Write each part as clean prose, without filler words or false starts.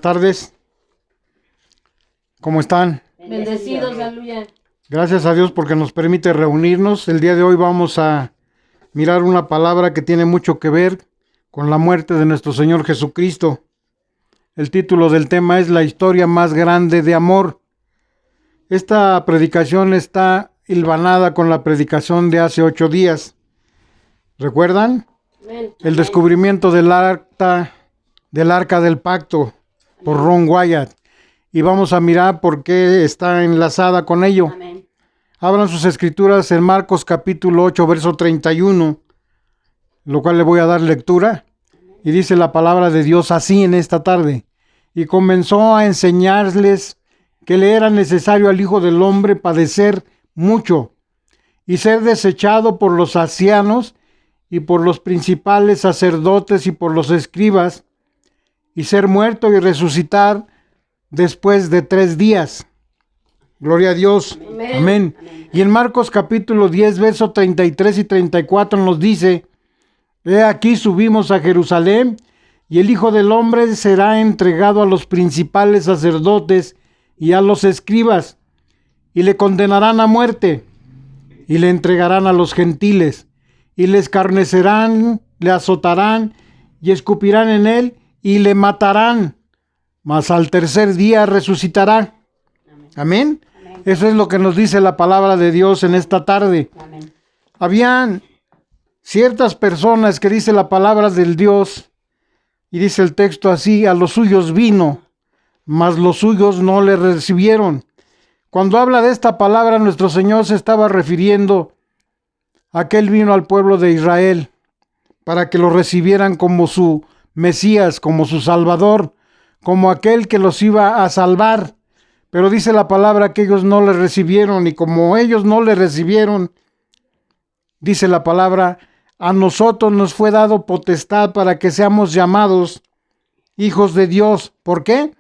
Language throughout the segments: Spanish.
tardes. ¿Cómo están? Bendecidos, aleluya. Gracias a Dios porque nos permite reunirnos. El día de hoy vamos a mirar una palabra que tiene mucho que ver con la muerte de nuestro Señor Jesucristo. El título del tema es La historia más grande de amor. Esta predicación está hilvanada con la predicación de hace 8 días. ¿Recuerdan? Amén. El descubrimiento del arca del pacto por Ron Wyatt. Y vamos a mirar por qué está enlazada con ello. Amén. Abran sus escrituras en Marcos capítulo 8, verso 31, lo cual le voy a dar lectura. Y dice la palabra de Dios así en esta tarde. Y comenzó a enseñarles que le era necesario al Hijo del Hombre padecer mucho y ser desechado por los ancianos y por los principales sacerdotes y por los escribas, y ser muerto y resucitar después de 3 días. Gloria a Dios. Amén. Amén. Amén. Y en Marcos capítulo 10, versos 33 y 34 nos dice: He aquí subimos a Jerusalén, y el Hijo del Hombre será entregado a los principales sacerdotes y a los escribas, y le condenarán a muerte, y le entregarán a los gentiles, y le escarnecerán, le azotarán, y escupirán en él, y le matarán, mas al tercer día resucitará. Amén. Amén. Eso es lo que nos dice la palabra de Dios en esta tarde. Amén. Habían ciertas personas que dice la palabra del Dios, y dice el texto así: a los suyos vino, mas los suyos no le recibieron. Cuando habla de esta palabra, nuestro Señor se estaba refiriendo a que Él vino al pueblo de Israel para que lo recibieran como su Mesías, como su Salvador, como aquel que los iba a salvar. Pero dice la palabra que ellos no le recibieron, y como ellos no le recibieron, dice la palabra, a nosotros nos fue dado potestad para que seamos llamados hijos de Dios. ¿Por qué?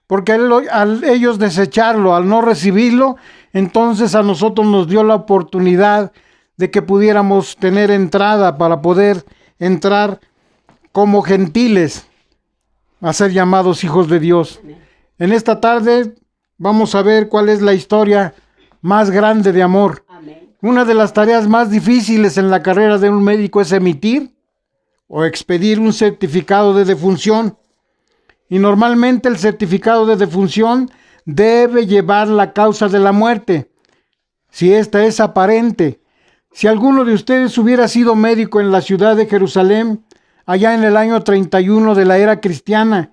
Porque al ellos desecharlo, al no recibirlo, entonces a nosotros nos dio la oportunidad de que pudiéramos tener entrada para poder entrar como gentiles a ser llamados hijos de Dios. Amén. En esta tarde vamos a ver cuál es la historia más grande de amor. Amén. Una de las tareas más difíciles en la carrera de un médico es emitir o expedir un certificado de defunción. Y normalmente el certificado de defunción debe llevar la causa de la muerte, si esta es aparente. Si alguno de ustedes hubiera sido médico en la ciudad de Jerusalén, allá en el año 31 de la era cristiana,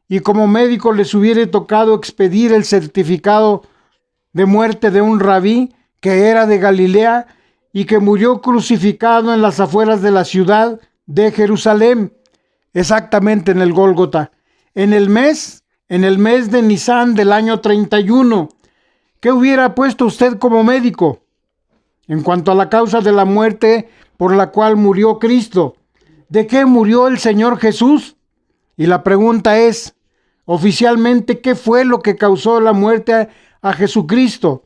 y como médico les hubiera tocado expedir el certificado de muerte de un rabí que era de Galilea y que murió crucificado en las afueras de la ciudad de Jerusalén, exactamente en el Gólgota, en el mes de Nisán del año 31, ¿qué hubiera puesto usted como médico en cuanto a la causa de la muerte por la cual murió Cristo? ¿De qué murió el Señor Jesús? Y la pregunta es, oficialmente, ¿qué fue lo que causó la muerte a Jesucristo?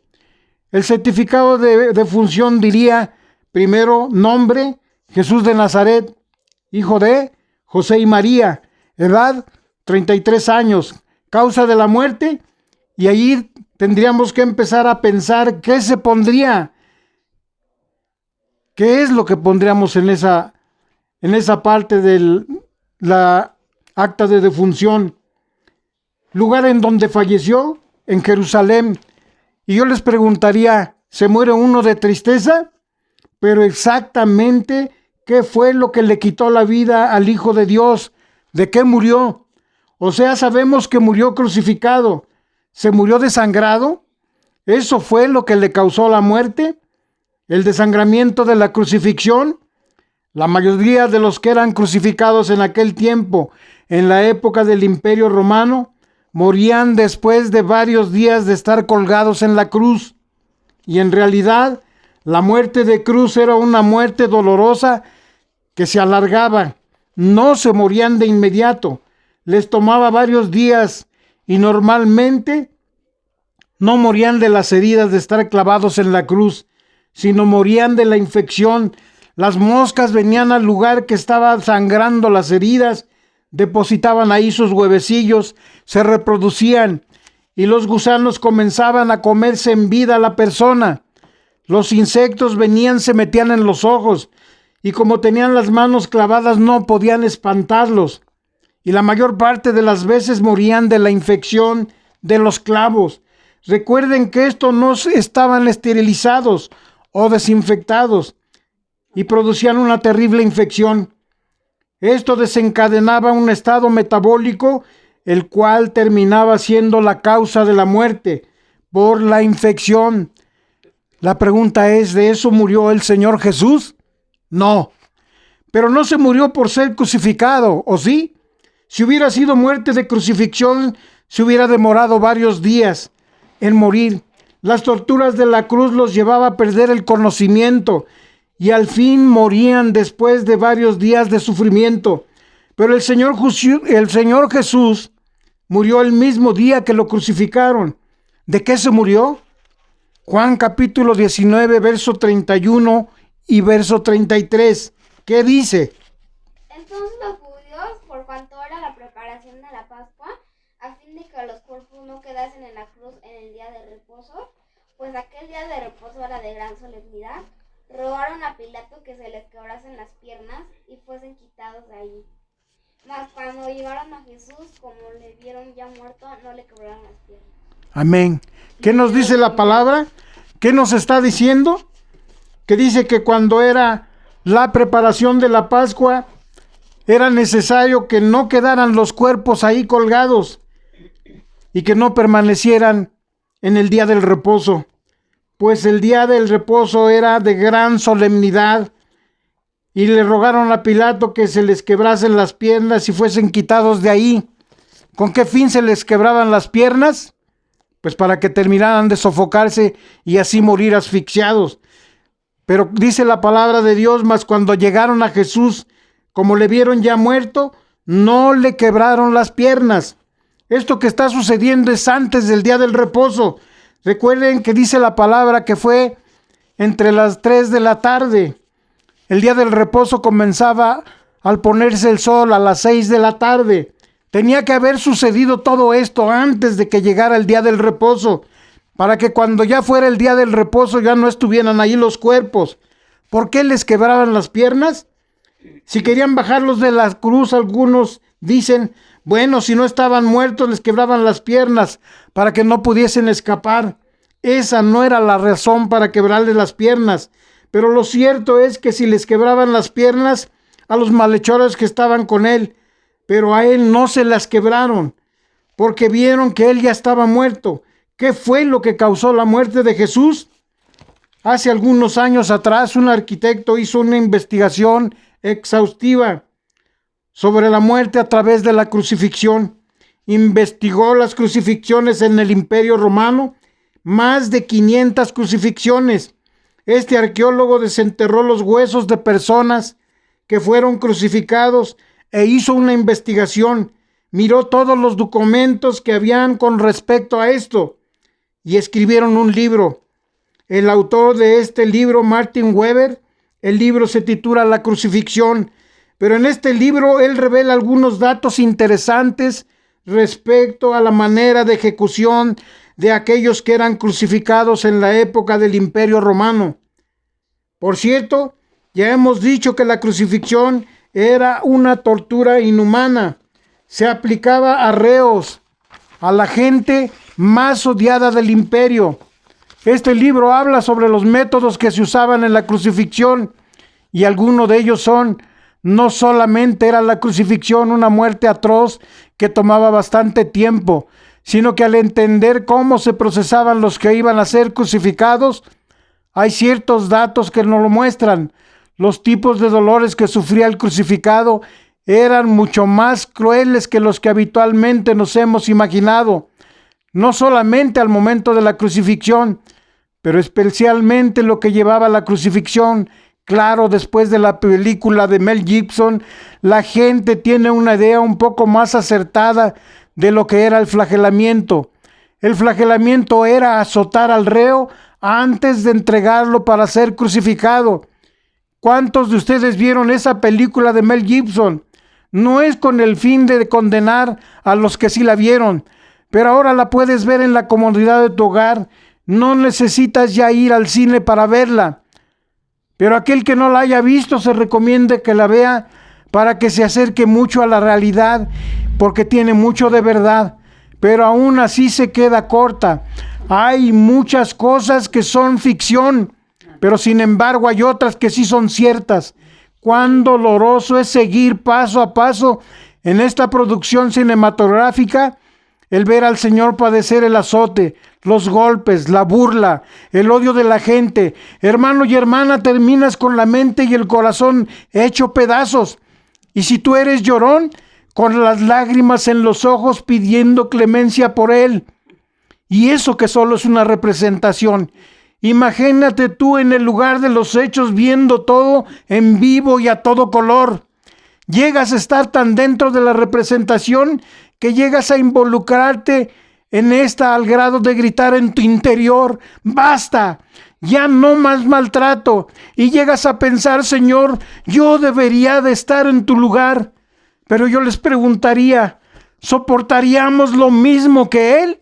El certificado de defunción diría, primero, nombre, Jesús de Nazaret, hijo de José y María, edad 33 años, causa de la muerte, y allí tendríamos que empezar a pensar qué se pondría, qué es lo que pondríamos en esa parte de la acta de defunción. Lugar en donde falleció, en Jerusalén. Y yo les preguntaría, ¿se muere uno de tristeza? Pero exactamente, ¿qué fue lo que le quitó la vida al Hijo de Dios? ¿De qué murió? O sea, sabemos que murió crucificado. ¿Se murió desangrado? ¿Eso fue lo que le causó la muerte? ¿El desangramiento de la crucifixión? La mayoría de los que eran crucificados en aquel tiempo, en la época del Imperio Romano, morían después de varios días de estar colgados en la cruz. Y en realidad, la muerte de cruz era una muerte dolorosa que se alargaba. No se morían de inmediato. Les tomaba varios días y normalmente no morían de las heridas de estar clavados en la cruz, sino morían de la infección. Las moscas venían al lugar que estaba sangrando las heridas, depositaban ahí sus huevecillos, se reproducían y los gusanos comenzaban a comerse en vida a la persona. Los insectos venían, se metían en los ojos y como tenían las manos clavadas no podían espantarlos. Y la mayor parte de las veces morían de la infección de los clavos. Recuerden que estos no estaban esterilizados o desinfectados y producían una terrible infección. Esto desencadenaba un estado metabólico, el cual terminaba siendo la causa de la muerte por la infección. La pregunta es, ¿de eso murió el Señor Jesús? No. Pero no se murió por ser crucificado, ¿o sí? Si hubiera sido muerte de crucifixión, se hubiera demorado varios días en morir. Las torturas de la cruz los llevaba a perder el conocimiento y al fin morían después de varios días de sufrimiento. Pero el Señor Jesús murió el mismo día que lo crucificaron. ¿De qué se murió? Juan capítulo 19, verso 31 y verso 33. ¿Qué dice? Entonces los judíos, por cuanto era la preparación de la Pascua, a fin de que los cuerpos no quedasen en la cruz en el día de reposo, pues aquel día de reposo era de gran solemnidad, rogaron a Pilato que se les quebrasen las piernas y fuesen quitados de allí. Mas cuando llegaron a Jesús, como le vieron ya muerto, no le quebraron las piernas. Amén. ¿Qué nos dice la palabra? ¿Qué nos está diciendo? Que dice que cuando era la preparación de la Pascua, era necesario que no quedaran los cuerpos ahí colgados y que no permanecieran en el día del reposo, pues el día del reposo era de gran solemnidad, y le rogaron a Pilato que se les quebrasen las piernas y fuesen quitados de ahí. ¿Con qué fin se les quebraban las piernas? Pues para que terminaran de sofocarse y así morir asfixiados. Pero dice la palabra de Dios, mas cuando llegaron a Jesús, como le vieron ya muerto, no le quebraron las piernas. Esto que está sucediendo es antes del día del reposo. Recuerden que dice la palabra que fue entre las 3 de la tarde. El día del reposo comenzaba al ponerse el sol a las 6 de la tarde. Tenía que haber sucedido todo esto antes de que llegara el día del reposo, para que cuando ya fuera el día del reposo ya no estuvieran ahí los cuerpos. ¿Por qué les quebraban las piernas? Si querían bajarlos de la cruz, algunos dicen, bueno, si no estaban muertos les quebraban las piernas para que no pudiesen escapar. Esa no era la razón para quebrarles las piernas. Pero lo cierto es que si les quebraban las piernas a los malhechores que estaban con él, pero a él no se las quebraron, porque vieron que él ya estaba muerto. ¿Qué fue lo que causó la muerte de Jesús? Hace algunos años atrás, un arquitecto hizo una investigación exhaustiva sobre la muerte a través de la crucifixión. Investigó las crucifixiones en el Imperio Romano, más de 500 crucifixiones. Este arqueólogo desenterró los huesos de personas que fueron crucificados e hizo una investigación. Miró todos los documentos que habían con respecto a esto y escribieron un libro. El autor de este libro, Martin Weber, el libro se titula La crucifixión, pero en este libro él revela algunos datos interesantes respecto a la manera de ejecución de aquellos que eran crucificados en la época del Imperio Romano. Por cierto, ya hemos dicho que la crucifixión era una tortura inhumana. Se aplicaba a reos, a la gente más odiada del imperio. Este libro habla sobre los métodos que se usaban en la crucifixión y algunos de ellos son: no solamente era la crucifixión una muerte atroz que tomaba bastante tiempo, sino que al entender cómo se procesaban los que iban a ser crucificados, hay ciertos datos que nos lo muestran. Los tipos de dolores que sufría el crucificado eran mucho más crueles que los que habitualmente nos hemos imaginado, no solamente al momento de la crucifixión, pero especialmente lo que llevaba a la crucifixión. Claro, después de la película de Mel Gibson, la gente tiene una idea un poco más acertada de lo que era el flagelamiento. El flagelamiento era azotar al reo antes de entregarlo para ser crucificado. ¿Cuántos de ustedes vieron esa película de Mel Gibson? No es con el fin de condenar a los que sí la vieron, pero ahora la puedes ver en la comodidad de tu hogar. No necesitas ya ir al cine para verla. Pero aquel que no la haya visto, se recomienda que la vea para que se acerque mucho a la realidad, porque tiene mucho de verdad, pero aún así se queda corta. Hay muchas cosas que son ficción, pero sin embargo hay otras que sí son ciertas. Cuán doloroso es seguir paso a paso en esta producción cinematográfica el ver al Señor padecer el azote, los golpes, la burla, el odio de la gente. Hermano y hermana, terminas con la mente y el corazón hecho pedazos. Y si tú eres llorón, con las lágrimas en los ojos pidiendo clemencia por él. Y eso que solo es una representación. Imagínate tú en el lugar de los hechos viendo todo en vivo y a todo color. Llegas a estar tan dentro de la representación que llegas a involucrarte en esta al grado de gritar en tu interior: basta, ya no más maltrato. Y llegas a pensar: Señor, yo debería de estar en tu lugar. Pero yo les preguntaría, ¿soportaríamos lo mismo que él?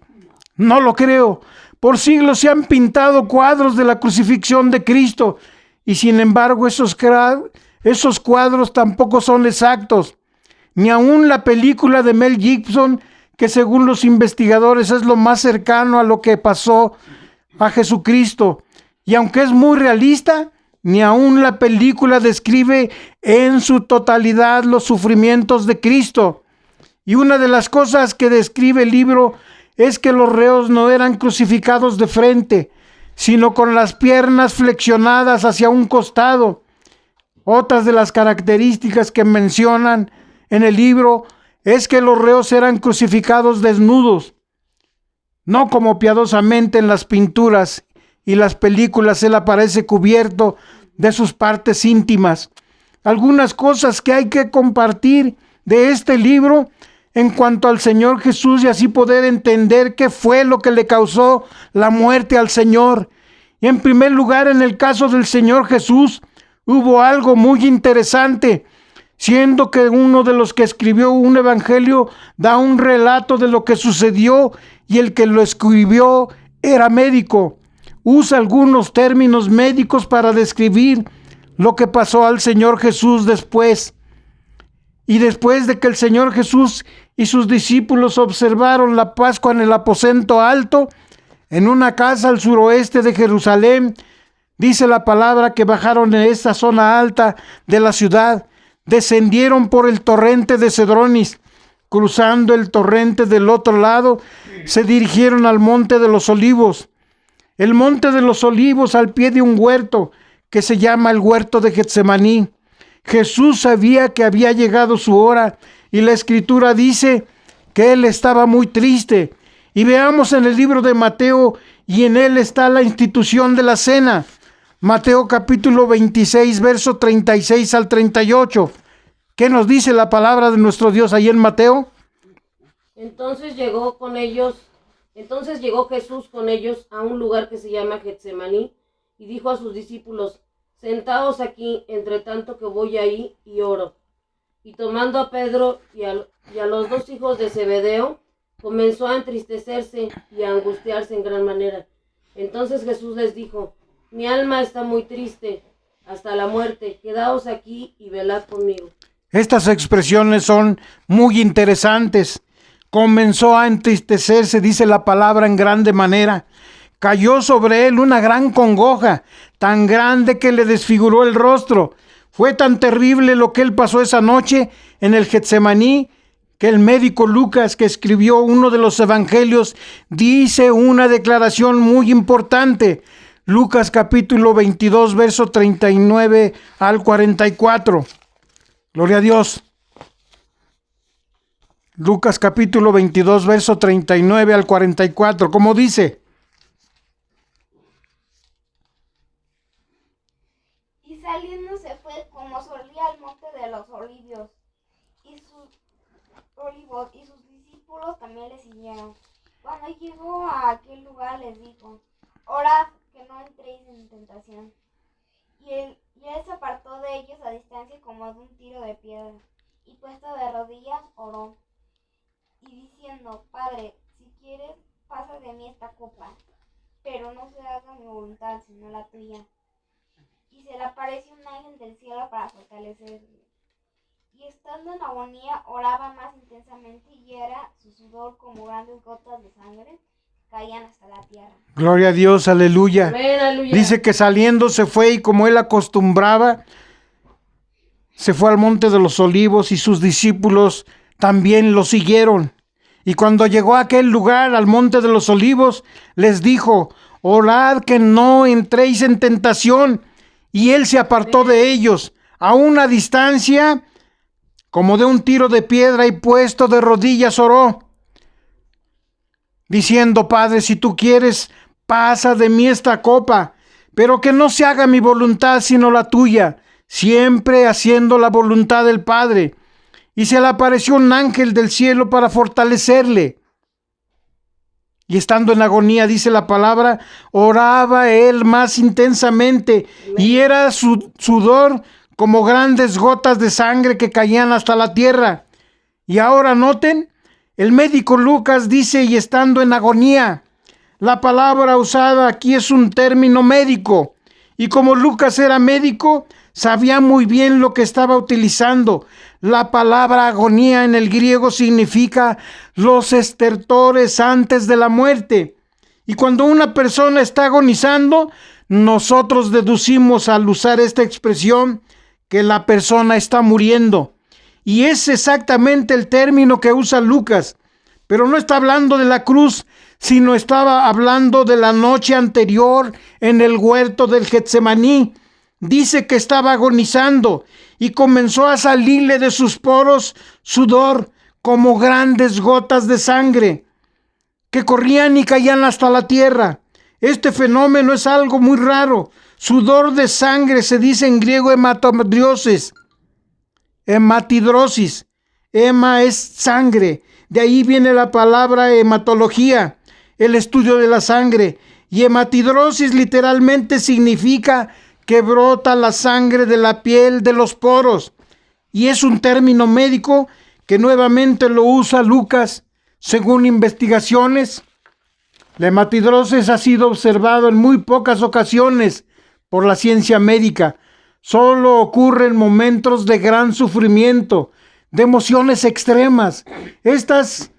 No lo creo. Por siglos se han pintado cuadros de la crucifixión de Cristo, y sin embargo esos cuadros tampoco son exactos. Ni aun la película de Mel Gibson, que según los investigadores es lo más cercano a lo que pasó a Jesucristo. Y aunque es muy realista, ni aun la película describe en su totalidad los sufrimientos de Cristo. Y una de las cosas que describe el libro es que los reos no eran crucificados de frente, sino con las piernas flexionadas hacia un costado. Otras de las características que mencionan en el libro es que los reos eran crucificados desnudos, no como piadosamente en las pinturas y las películas él aparece cubierto de sus partes íntimas. Algunas cosas que hay que compartir de este libro en cuanto al Señor Jesús, y así poder entender qué fue lo que le causó la muerte al Señor. Y en primer lugar, en el caso del Señor Jesús, hubo algo muy interesante, siendo que uno de los que escribió un evangelio da un relato de lo que sucedió, y el que lo escribió era médico. Usa algunos términos médicos para describir lo que pasó al Señor Jesús después. Y después de que el Señor Jesús y sus discípulos observaron la Pascua en el aposento alto, en una casa al suroeste de Jerusalén, dice la palabra que bajaron en esta zona alta de la ciudad, descendieron por el torrente de Cedronis, cruzando el torrente del otro lado, se dirigieron al monte de los Olivos. El monte de los Olivos al pie de un huerto que se llama el huerto de Getsemaní. Jesús sabía que había llegado su hora, y la escritura dice que él estaba muy triste. Y veamos en el libro de Mateo, y en él está la institución de la cena. Mateo capítulo 26, verso 36 al 38. ¿Qué nos dice la palabra de nuestro Dios ahí en Mateo? Entonces llegó Jesús con ellos a un lugar que se llama Getsemaní, y dijo a sus discípulos: sentaos aquí, entre tanto que voy ahí y oro. Y tomando a Pedro y a los dos hijos de Zebedeo, comenzó a entristecerse y a angustiarse en gran manera. Entonces Jesús les dijo: mi alma está muy triste hasta la muerte, quedaos aquí y velad conmigo. Estas expresiones son muy interesantes. Comenzó a entristecerse, dice la palabra, en grande manera. Cayó sobre él una gran congoja, tan grande que le desfiguró el rostro. Fue tan terrible lo que él pasó esa noche en el Getsemaní, que el médico Lucas, que escribió uno de los evangelios, dice una declaración muy importante. Lucas capítulo 22, verso 39 al 44. Gloria a Dios. Lucas capítulo 22, verso 39 al 44. ¿Cómo dice? Y saliendo se fue como solía al monte de los olivos, y sus discípulos también le siguieron. Cuando llegó a aquel lugar les dijo: orad que no entréis en tentación. Y él se apartó de ellos a distancia como de un tiro de piedra, y puesto de rodillas oró, y diciendo: Padre, si quieres, pasa de mí esta copa, pero no se haga mi voluntad, sino la tuya. Y se le apareció un ángel del cielo para fortalecerle. Y estando en agonía, oraba más intensamente, y era su sudor como grandes gotas de sangre que caían hasta la tierra. Gloria a Dios, aleluya. Amén, aleluya. Dice que saliendo se fue y como él acostumbraba, se fue al monte de los olivos y sus discípulos también lo siguieron. Y cuando llegó a aquel lugar, al monte de los olivos, les dijo: orad que no entréis en tentación. Y él se apartó de ellos a una distancia como de un tiro de piedra, y puesto de rodillas oró, diciendo: Padre, si tú quieres, pasa de mí esta copa, pero que no se haga mi voluntad sino la tuya, siempre haciendo la voluntad del Padre. Y se le apareció un ángel del cielo para fortalecerle. Y estando en agonía, dice la palabra, oraba él más intensamente, y era su sudor como grandes gotas de sangre que caían hasta la tierra. Y ahora noten, el médico Lucas dice: y estando en agonía. La palabra usada aquí es un término médico, y como Lucas era médico, sabía muy bien lo que estaba utilizando. La palabra agonía en el griego significa los estertores antes de la muerte. Y cuando una persona está agonizando, nosotros deducimos al usar esta expresión que la persona está muriendo. Y es exactamente el término que usa Lucas. Pero no está hablando de la cruz, sino estaba hablando de la noche anterior en el huerto del Getsemaní. Dice que estaba agonizando y comenzó a salirle de sus poros sudor como grandes gotas de sangre que corrían y caían hasta la tierra. Este fenómeno es algo muy raro. Sudor de sangre se dice en griego hematidrosis. Hema es sangre. De ahí viene la palabra hematología, el estudio de la sangre. Y hematidrosis literalmente significa que brota la sangre de la piel de los poros. Y es un término médico que nuevamente lo usa Lucas. Según investigaciones, la hematidrosis ha sido observado en muy pocas ocasiones por la ciencia médica. Solo ocurre en momentos de gran sufrimiento, de emociones extremas. Estos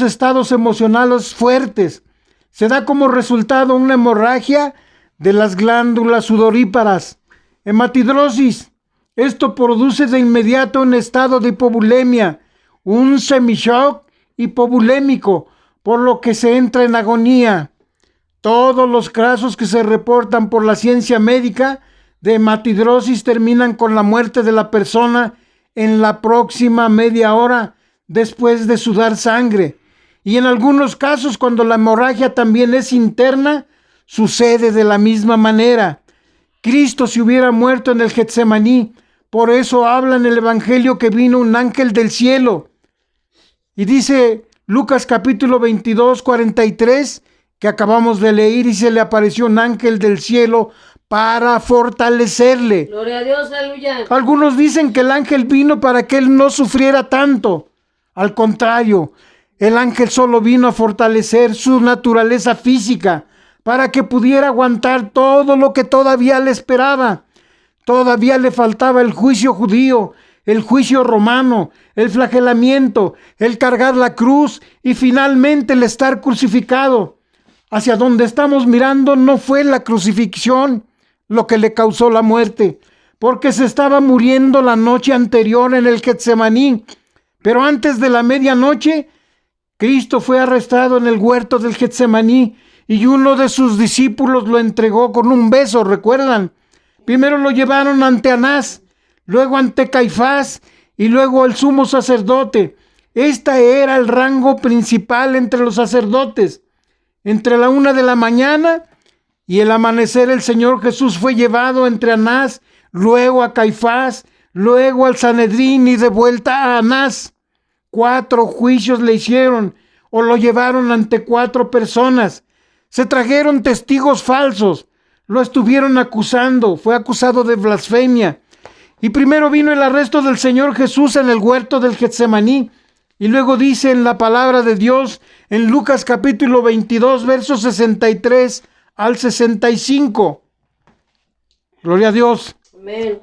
estados emocionales fuertes se da como resultado una hemorragia de las glándulas sudoríparas. Hematidrosis. Esto produce de inmediato un estado de hipovolemia, un semishock hipovolémico, por lo que se entra en agonía. Todos los casos que se reportan por la ciencia médica de hematidrosis terminan con la muerte de la persona en la próxima media hora después de sudar sangre. Y en algunos casos, cuando la hemorragia también es interna, sucede de la misma manera. Cristo se hubiera muerto en el Getsemaní. Por eso habla en el Evangelio que vino un ángel del cielo. Y dice Lucas capítulo 22, 43, que acabamos de leer, y se le apareció un ángel del cielo para fortalecerle. Gloria a Dios, aleluya. Algunos dicen que el ángel vino para que él no sufriera tanto. Al contrario, el ángel solo vino a fortalecer su naturaleza física para que pudiera aguantar todo lo que todavía le esperaba. Todavía le faltaba el juicio judío, el juicio romano, el flagelamiento, el cargar la cruz y finalmente el estar crucificado. Hacia donde estamos mirando no fue la crucifixión lo que le causó la muerte, porque se estaba muriendo la noche anterior en el Getsemaní. Pero antes de la medianoche, Cristo fue arrestado en el huerto del Getsemaní y uno de sus discípulos lo entregó con un beso, ¿recuerdan? Primero lo llevaron ante Anás, luego ante Caifás y luego el sumo sacerdote. Este era el rango principal entre los sacerdotes. Entre la 1 de la mañana y el amanecer, el Señor Jesús fue llevado entre Anás, luego a Caifás, luego al Sanedrín y de vuelta a Anás. 4 juicios le hicieron o lo llevaron ante 4 personas. Se trajeron testigos falsos, lo estuvieron acusando, fue acusado de blasfemia. Y primero vino el arresto del Señor Jesús en el huerto del Getsemaní. Y luego dice en la palabra de Dios, en Lucas capítulo 22, versos 63 al 65. Gloria a Dios. Amén.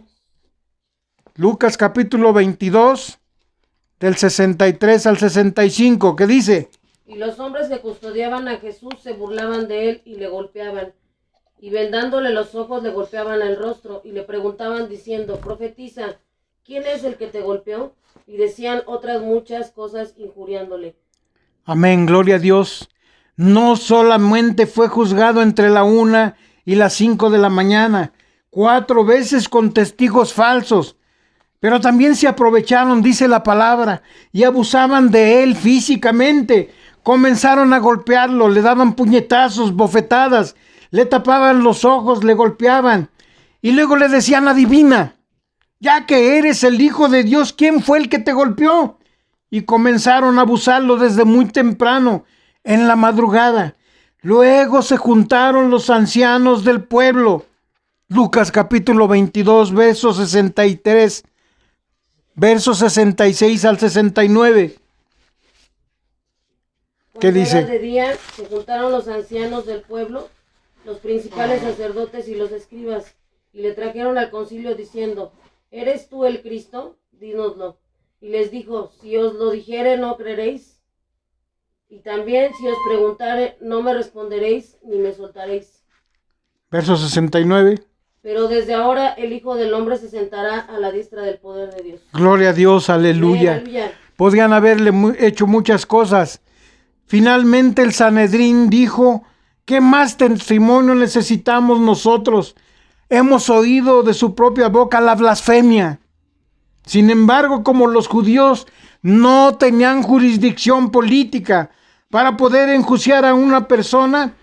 Lucas capítulo 22, del 63 al 65, ¿qué dice? Y los hombres que custodiaban a Jesús se burlaban de él y le golpeaban. Y vendándole los ojos le golpeaban el rostro y le preguntaban diciendo, profetiza, ¿quién es el que te golpeó? Y decían otras muchas cosas injuriándole. Amén, gloria a Dios. No solamente fue juzgado entre la 1 y las 5 de la mañana, 4 veces con testigos falsos, pero también se aprovecharon, dice la palabra, y abusaban de él físicamente. Comenzaron a golpearlo, le daban puñetazos, bofetadas, le tapaban los ojos, le golpeaban. Y luego le decían, adivina, ya que eres el Hijo de Dios, ¿quién fue el que te golpeó? Y comenzaron a abusarlo desde muy temprano, en la madrugada. Luego se juntaron los ancianos del pueblo. Lucas capítulo 22, versos 63, versos 66 al 69. ¿Qué dice? De día se juntaron los ancianos del pueblo, los principales sacerdotes y los escribas, y le trajeron al concilio diciendo, ¿eres tú el Cristo? Dínoslo. Y les dijo, si os lo dijere, no creeréis. Y también si os preguntare, no me responderéis, ni me soltaréis. Verso 69. Pero desde ahora el Hijo del Hombre se sentará a la diestra del poder de Dios. Gloria a Dios, aleluya. Aleluya. Podrían haberle hecho muchas cosas. Finalmente el Sanedrín dijo, ¿qué más testimonio necesitamos nosotros? Hemos oído de su propia boca la blasfemia. Sin embargo, como los judíos no tenían jurisdicción política para poder enjuiciar a una persona,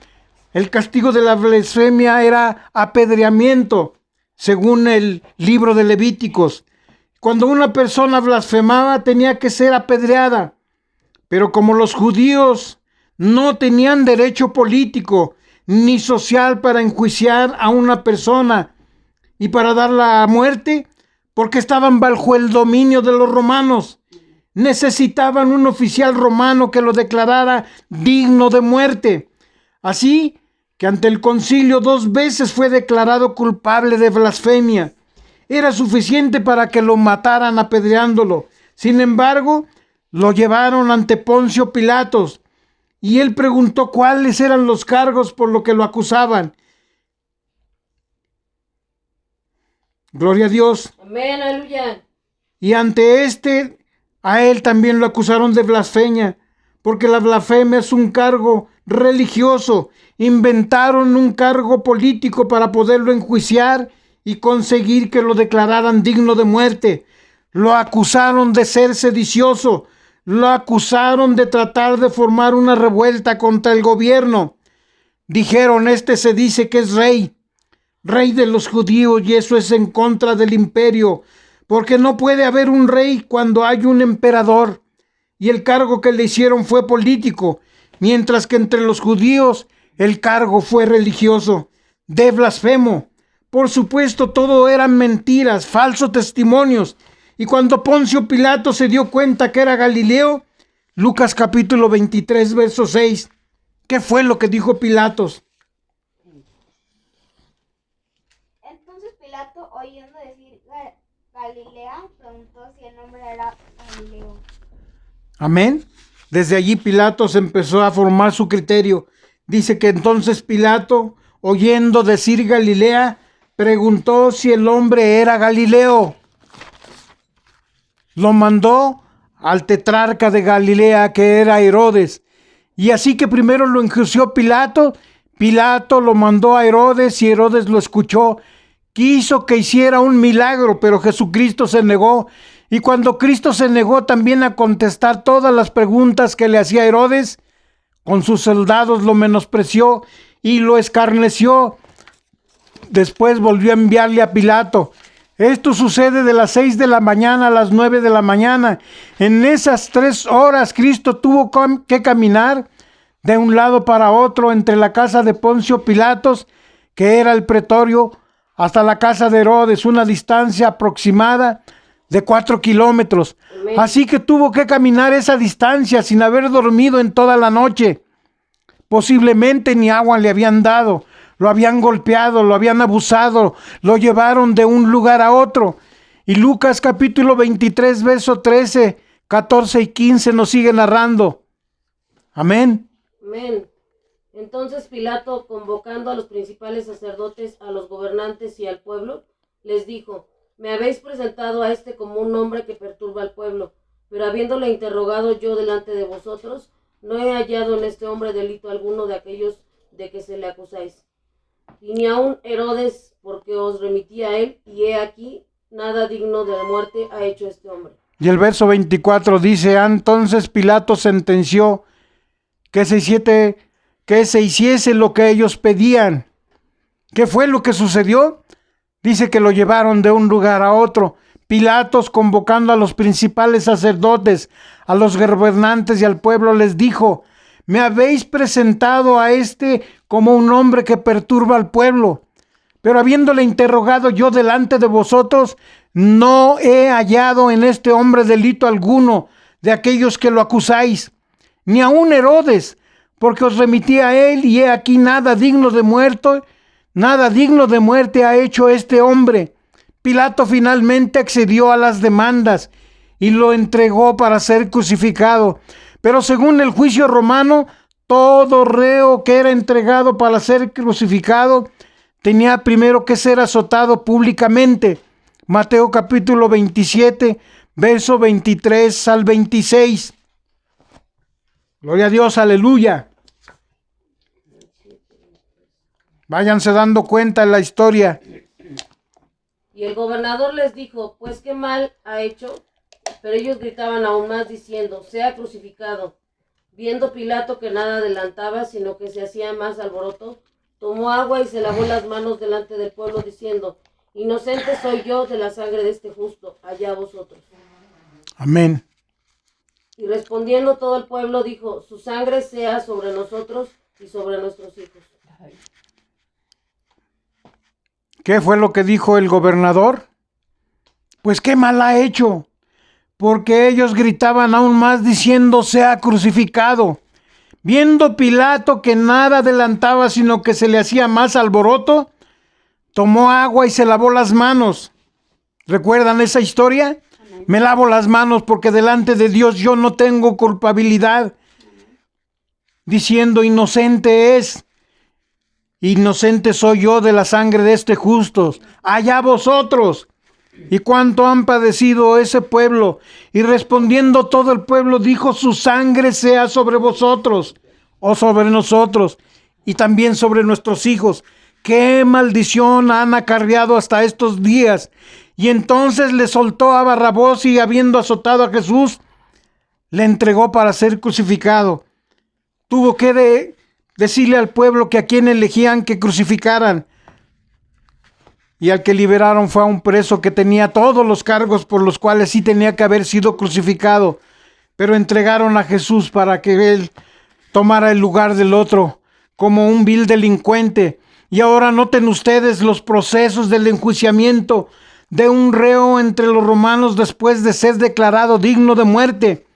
el castigo de la blasfemia era apedreamiento, según el libro de Levíticos. Cuando una persona blasfemaba tenía que ser apedreada. Pero como los judíos no tenían derecho político ni social para enjuiciar a una persona y para darla a muerte, porque estaban bajo el dominio de los romanos, necesitaban un oficial romano que lo declarara digno de muerte. Así que ante el concilio 2 veces fue declarado culpable de blasfemia. Era suficiente para que lo mataran apedreándolo. Sin embargo, lo llevaron ante Poncio Pilatos y él preguntó cuáles eran los cargos por lo que lo acusaban. Gloria a Dios. Amén, aleluya. Y ante a él también lo acusaron de blasfemia, porque la blasfemia es un cargo religioso. Inventaron un cargo político para poderlo enjuiciar y conseguir que lo declararan digno de muerte. Lo acusaron de ser sedicioso. Lo acusaron de tratar de formar una revuelta contra el gobierno. Dijeron, se dice que es rey de los judíos, y eso es en contra del imperio, porque no puede haber un rey cuando hay un emperador. Y el cargo que le hicieron fue político, mientras que entre los judíos el cargo fue religioso, de blasfemo. Por supuesto, todo eran mentiras, falsos testimonios. Y cuando Poncio Pilato se dio cuenta que era Galileo, Lucas capítulo 23, verso 6, ¿qué fue lo que dijo Pilatos? Entonces Pilato, oyendo decir Galilea, preguntó si el nombre era Galileo. Amén. Desde allí Pilatos empezó a formar su criterio. Dice que entonces Pilato, oyendo decir Galilea, preguntó si el hombre era Galileo. Lo mandó al tetrarca de Galilea, que era Herodes. Y así que primero lo enjuició Pilato. Pilato lo mandó a Herodes y Herodes lo escuchó. Quiso que hiciera un milagro, pero Jesucristo se negó. Y cuando Cristo se negó también a contestar todas las preguntas que le hacía Herodes, con sus soldados lo menospreció y lo escarneció. Después volvió a enviarle a Pilato. Esto sucede de las 6 de la mañana a las 9 de la mañana. En esas 3 horas Cristo tuvo que caminar de un lado para otro entre la casa de Poncio Pilatos, que era el pretorio, hasta la casa de Herodes, una distancia aproximada de 4 kilómetros. Amén. Así que tuvo que caminar esa distancia sin haber dormido en toda la noche. Posiblemente ni agua le habían dado, lo habían golpeado, lo habían abusado, lo llevaron de un lugar a otro. Y Lucas capítulo 23, verso 13, 14 y 15 nos sigue narrando. Amén. Amén. Entonces Pilato, convocando a los principales sacerdotes, a los gobernantes y al pueblo, les dijo: me habéis presentado a este como un hombre que perturba al pueblo, pero habiéndole interrogado yo delante de vosotros, no he hallado en este hombre delito alguno de aquellos de que se le acusáis. Y ni aun Herodes, porque os remití a él, y he aquí, nada digno de la muerte ha hecho este hombre. Y el verso 24 dice: entonces Pilato sentenció que se hiciese lo que ellos pedían. ¿Qué fue lo que sucedió? Dice que lo llevaron de un lugar a otro. Pilatos, convocando a los principales sacerdotes, a los gobernantes y al pueblo, les dijo: me habéis presentado a este como un hombre que perturba al pueblo, pero habiéndole interrogado yo delante de vosotros, no he hallado en este hombre delito alguno de aquellos que lo acusáis, ni aun Herodes, porque os remití a él, y he aquí nada digno de muerte ha hecho este hombre. Pilato finalmente accedió a las demandas y lo entregó para ser crucificado. Pero según el juicio romano, todo reo que era entregado para ser crucificado tenía primero que ser azotado públicamente. Mateo capítulo 27, verso 23 al 26. Gloria a Dios, aleluya. Váyanse dando cuenta en la historia. Y el gobernador les dijo: pues qué mal ha hecho. Pero ellos gritaban aún más diciendo: sea crucificado. Viendo Pilato que nada adelantaba, sino que se hacía más alboroto, tomó agua y se lavó las manos delante del pueblo, diciendo: inocente soy yo de la sangre de este justo, allá vosotros. Amén. Y respondiendo todo el pueblo dijo: su sangre sea sobre nosotros y sobre nuestros hijos. ¿Qué fue lo que dijo el gobernador? Pues qué mal ha hecho, porque ellos gritaban aún más diciendo: sea crucificado. Viendo Pilato que nada adelantaba, sino que se le hacía más alboroto, tomó agua y se lavó las manos. ¿Recuerdan esa historia? Me lavo las manos porque delante de Dios yo no tengo culpabilidad. Diciendo: inocente soy yo de la sangre de este justo, allá vosotros. ¿Y cuánto han padecido ese pueblo? Y respondiendo todo el pueblo dijo: su sangre sea sobre vosotros, o sobre nosotros, y también sobre nuestros hijos. ¡Qué maldición han acarreado hasta estos días! Y entonces le soltó a Barrabás, y habiendo azotado a Jesús, le entregó para ser crucificado. Tuvo que decirle al pueblo que a quien elegían que crucificaran. Y al que liberaron fue a un preso que tenía todos los cargos por los cuales sí tenía que haber sido crucificado. Pero entregaron a Jesús para que él tomara el lugar del otro, como un vil delincuente. Y ahora noten ustedes los procesos del enjuiciamiento de un reo entre los romanos después de ser declarado digno de muerte.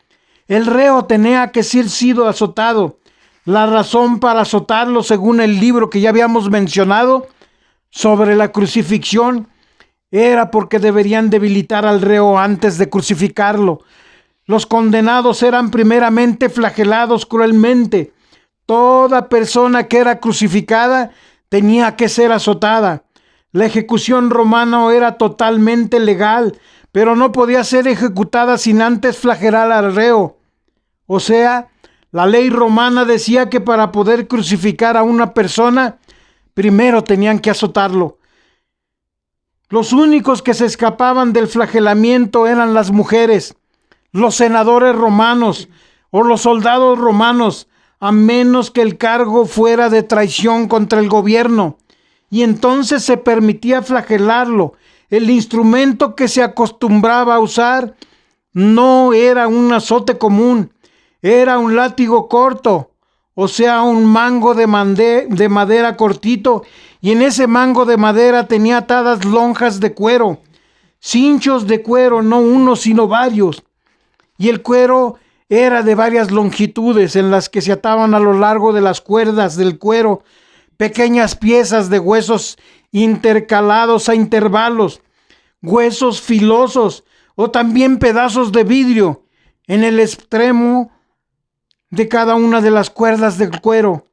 El reo tenía que ser sido azotado. La razón para azotarlo, según el libro que ya habíamos mencionado sobre la crucifixión, era porque deberían debilitar al reo antes de crucificarlo. Los condenados eran primeramente flagelados cruelmente. Toda persona que era crucificada tenía que ser azotada. La ejecución romana era totalmente legal, pero no podía ser ejecutada sin antes flagelar al reo. O sea, la ley romana decía que para poder crucificar a una persona, primero tenían que azotarlo. Los únicos que se escapaban del flagelamiento eran las mujeres, los senadores romanos o los soldados romanos, a menos que el cargo fuera de traición contra el gobierno. Y entonces se permitía flagelarlo. El instrumento que se acostumbraba a usar no era un azote común, era un látigo corto o sea, un mango de madera cortito, y en ese mango de madera tenía atadas lonjas de cuero, cinchos de cuero, no uno sino varios, y el cuero era de varias longitudes en las que se ataban a lo largo de las cuerdas del cuero pequeñas piezas de huesos intercalados a intervalos, huesos filosos o también pedazos de vidrio en el extremo de cada una de las cuerdas del cuero.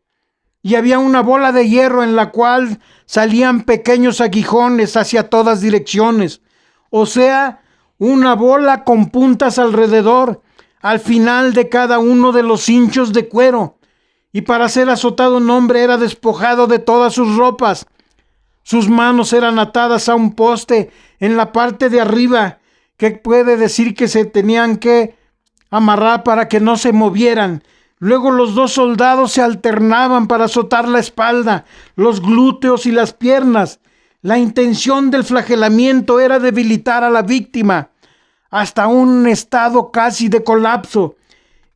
Y había una bola de hierro en la cual salían pequeños aguijones hacia todas direcciones, o sea, una bola con puntas alrededor, al final de cada uno de los cinchos de cuero. Y para ser azotado un hombre era despojado de todas sus ropas. Sus manos eran atadas a un poste en la parte de arriba, que puede decir que se tenían que amarrar para que no se movieran. Luego los dos soldados se alternaban para azotar la espalda, los glúteos y las piernas. La intención del flagelamiento era debilitar a la víctima hasta un estado casi de colapso.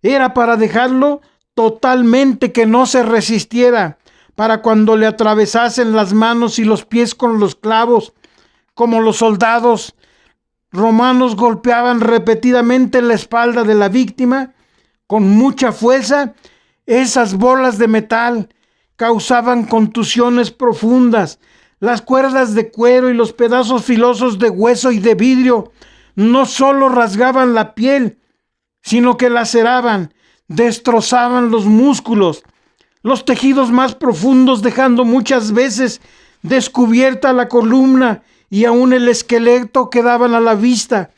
Era para dejarlo totalmente que no se resistiera, para cuando le atravesasen las manos y los pies con los clavos, como los soldados romanos golpeaban repetidamente la espalda de la víctima con mucha fuerza, esas bolas de metal causaban contusiones profundas. Las cuerdas de cuero y los pedazos filosos de hueso y de vidrio no solo rasgaban la piel, sino que laceraban, destrozaban los músculos, los tejidos más profundos, dejando muchas veces descubierta la columna y aún el esqueleto quedaban a la vista.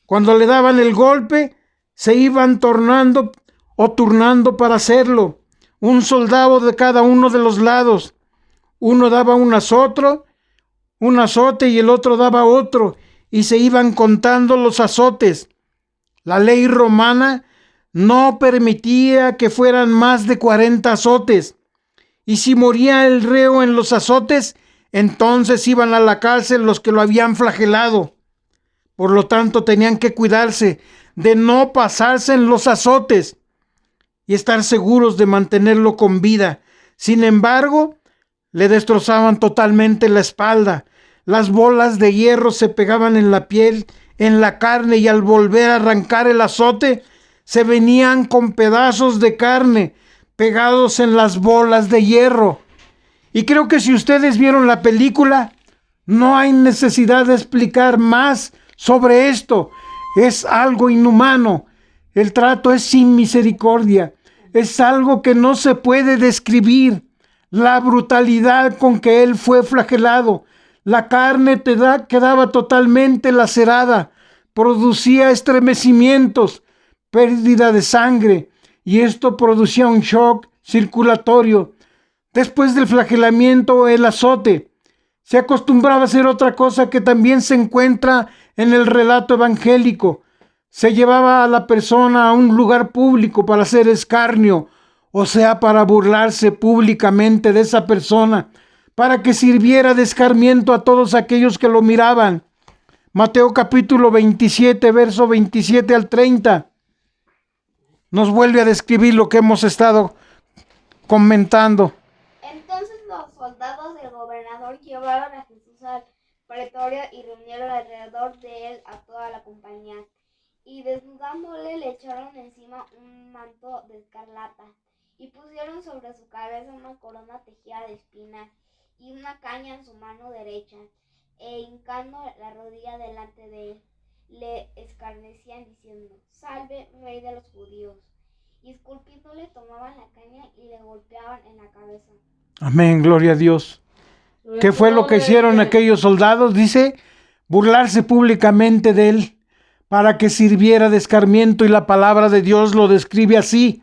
Cuando le daban el golpe, se iban turnando para hacerlo. Un soldado de cada uno de los lados. Uno daba un azote y el otro daba otro, y se iban contando los azotes. La ley romana no permitía que fueran más de 40 azotes, y si moría el reo en los azotes, entonces iban a la cárcel los que lo habían flagelado. Por lo tanto, tenían que cuidarse de no pasarse en los azotes y estar seguros de mantenerlo con vida. Sin embargo, le destrozaban totalmente la espalda. Las bolas de hierro se pegaban en la piel, en la carne, y al volver a arrancar el azote, se venían con pedazos de carne pegados en las bolas de hierro. Y creo que si ustedes vieron la película, no hay necesidad de explicar más sobre esto. Es algo inhumano. El trato es sin misericordia. Es algo que no se puede describir. La brutalidad con que él fue flagelado. La carne quedaba totalmente lacerada. Producía estremecimientos, pérdida de sangre, y esto producía un shock circulatorio. Después del flagelamiento, el azote. Se acostumbraba a hacer otra cosa que también se encuentra en el relato evangélico. Se llevaba a la persona a un lugar público para hacer escarnio, o sea, para burlarse públicamente de esa persona, para que sirviera de escarmiento a todos aquellos que lo miraban. Mateo capítulo 27, verso 27 al 30, nos vuelve a describir lo que hemos estado comentando. Entonces los soldados del gobernador llevaron a Jesús al pretorio y reunieron alrededor de él a toda la compañía. Y desnudándole le echaron encima un manto de escarlata y pusieron sobre su cabeza una corona tejida de espinas y una caña en su mano derecha, e hincando la rodilla delante de él, le escarnecían diciendo: «Salve, rey de los judíos». Y esculpiéndole tomaban la caña y le golpeaban en la cabeza. Amén, gloria a Dios. ¿Qué fue lo que hicieron aquellos soldados? Dice, burlarse públicamente de él para que sirviera de escarmiento, y la palabra de Dios lo describe así.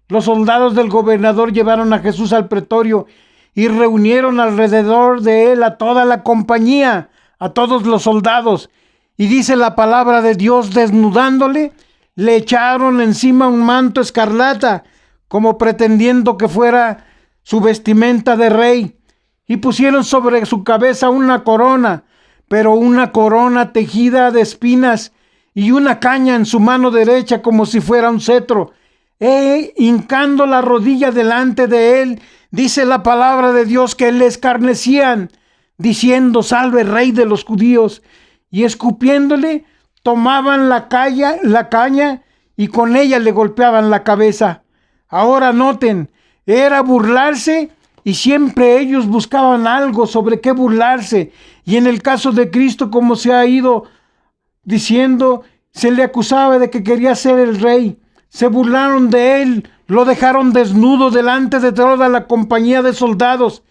Los soldados del gobernador llevaron a Jesús al pretorio y reunieron alrededor de él a toda la compañía, a todos los soldados. Y dice la palabra de Dios, desnudándole, le echaron encima un manto escarlata, como pretendiendo que fuera su vestimenta de rey, y pusieron sobre su cabeza una corona, pero una corona tejida de espinas, y una caña en su mano derecha como si fuera un cetro. hincando la rodilla delante de él, dice la palabra de Dios que le escarnecían, diciendo: salve Rey de los judíos. Y escupiéndole, tomaban la caña y con ella le golpeaban la cabeza. Ahora noten, era burlarse, y siempre ellos buscaban algo sobre qué burlarse. Y en el caso de Cristo, como se ha ido diciendo, se le acusaba de que quería ser el rey. Se burlaron de él, lo dejaron desnudo delante de toda la compañía de soldados.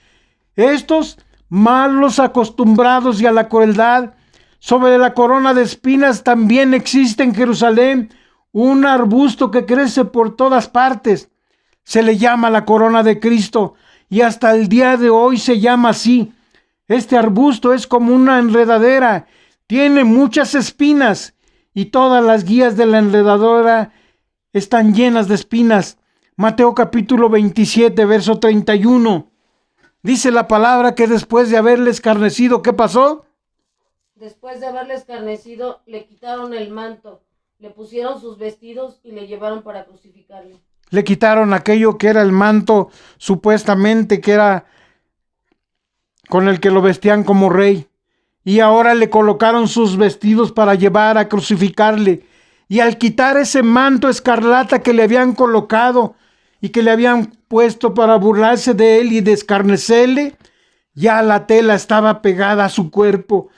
Estos, malos acostumbrados y a la crueldad, sobre la corona de espinas también existe en Jerusalén un arbusto que crece por todas partes. Se le llama la corona de Cristo y hasta el día de hoy se llama así. Este arbusto es como una enredadera, tiene muchas espinas y todas las guías de la enredadera están llenas de espinas. Mateo capítulo 27, verso 31. Dice la palabra que después de haberle escarnecido, ¿qué pasó? Después de haberle escarnecido, le quitaron el manto, le pusieron sus vestidos y le llevaron para crucificarle. Le quitaron aquello que era el manto, supuestamente que era con el que lo vestían como rey. Y ahora le colocaron sus vestidos para llevar a crucificarle. Y al quitar ese manto escarlata que le habían colocado y que le habían puesto para burlarse de él y de escarnecerle, ya la tela estaba pegada a su cuerpo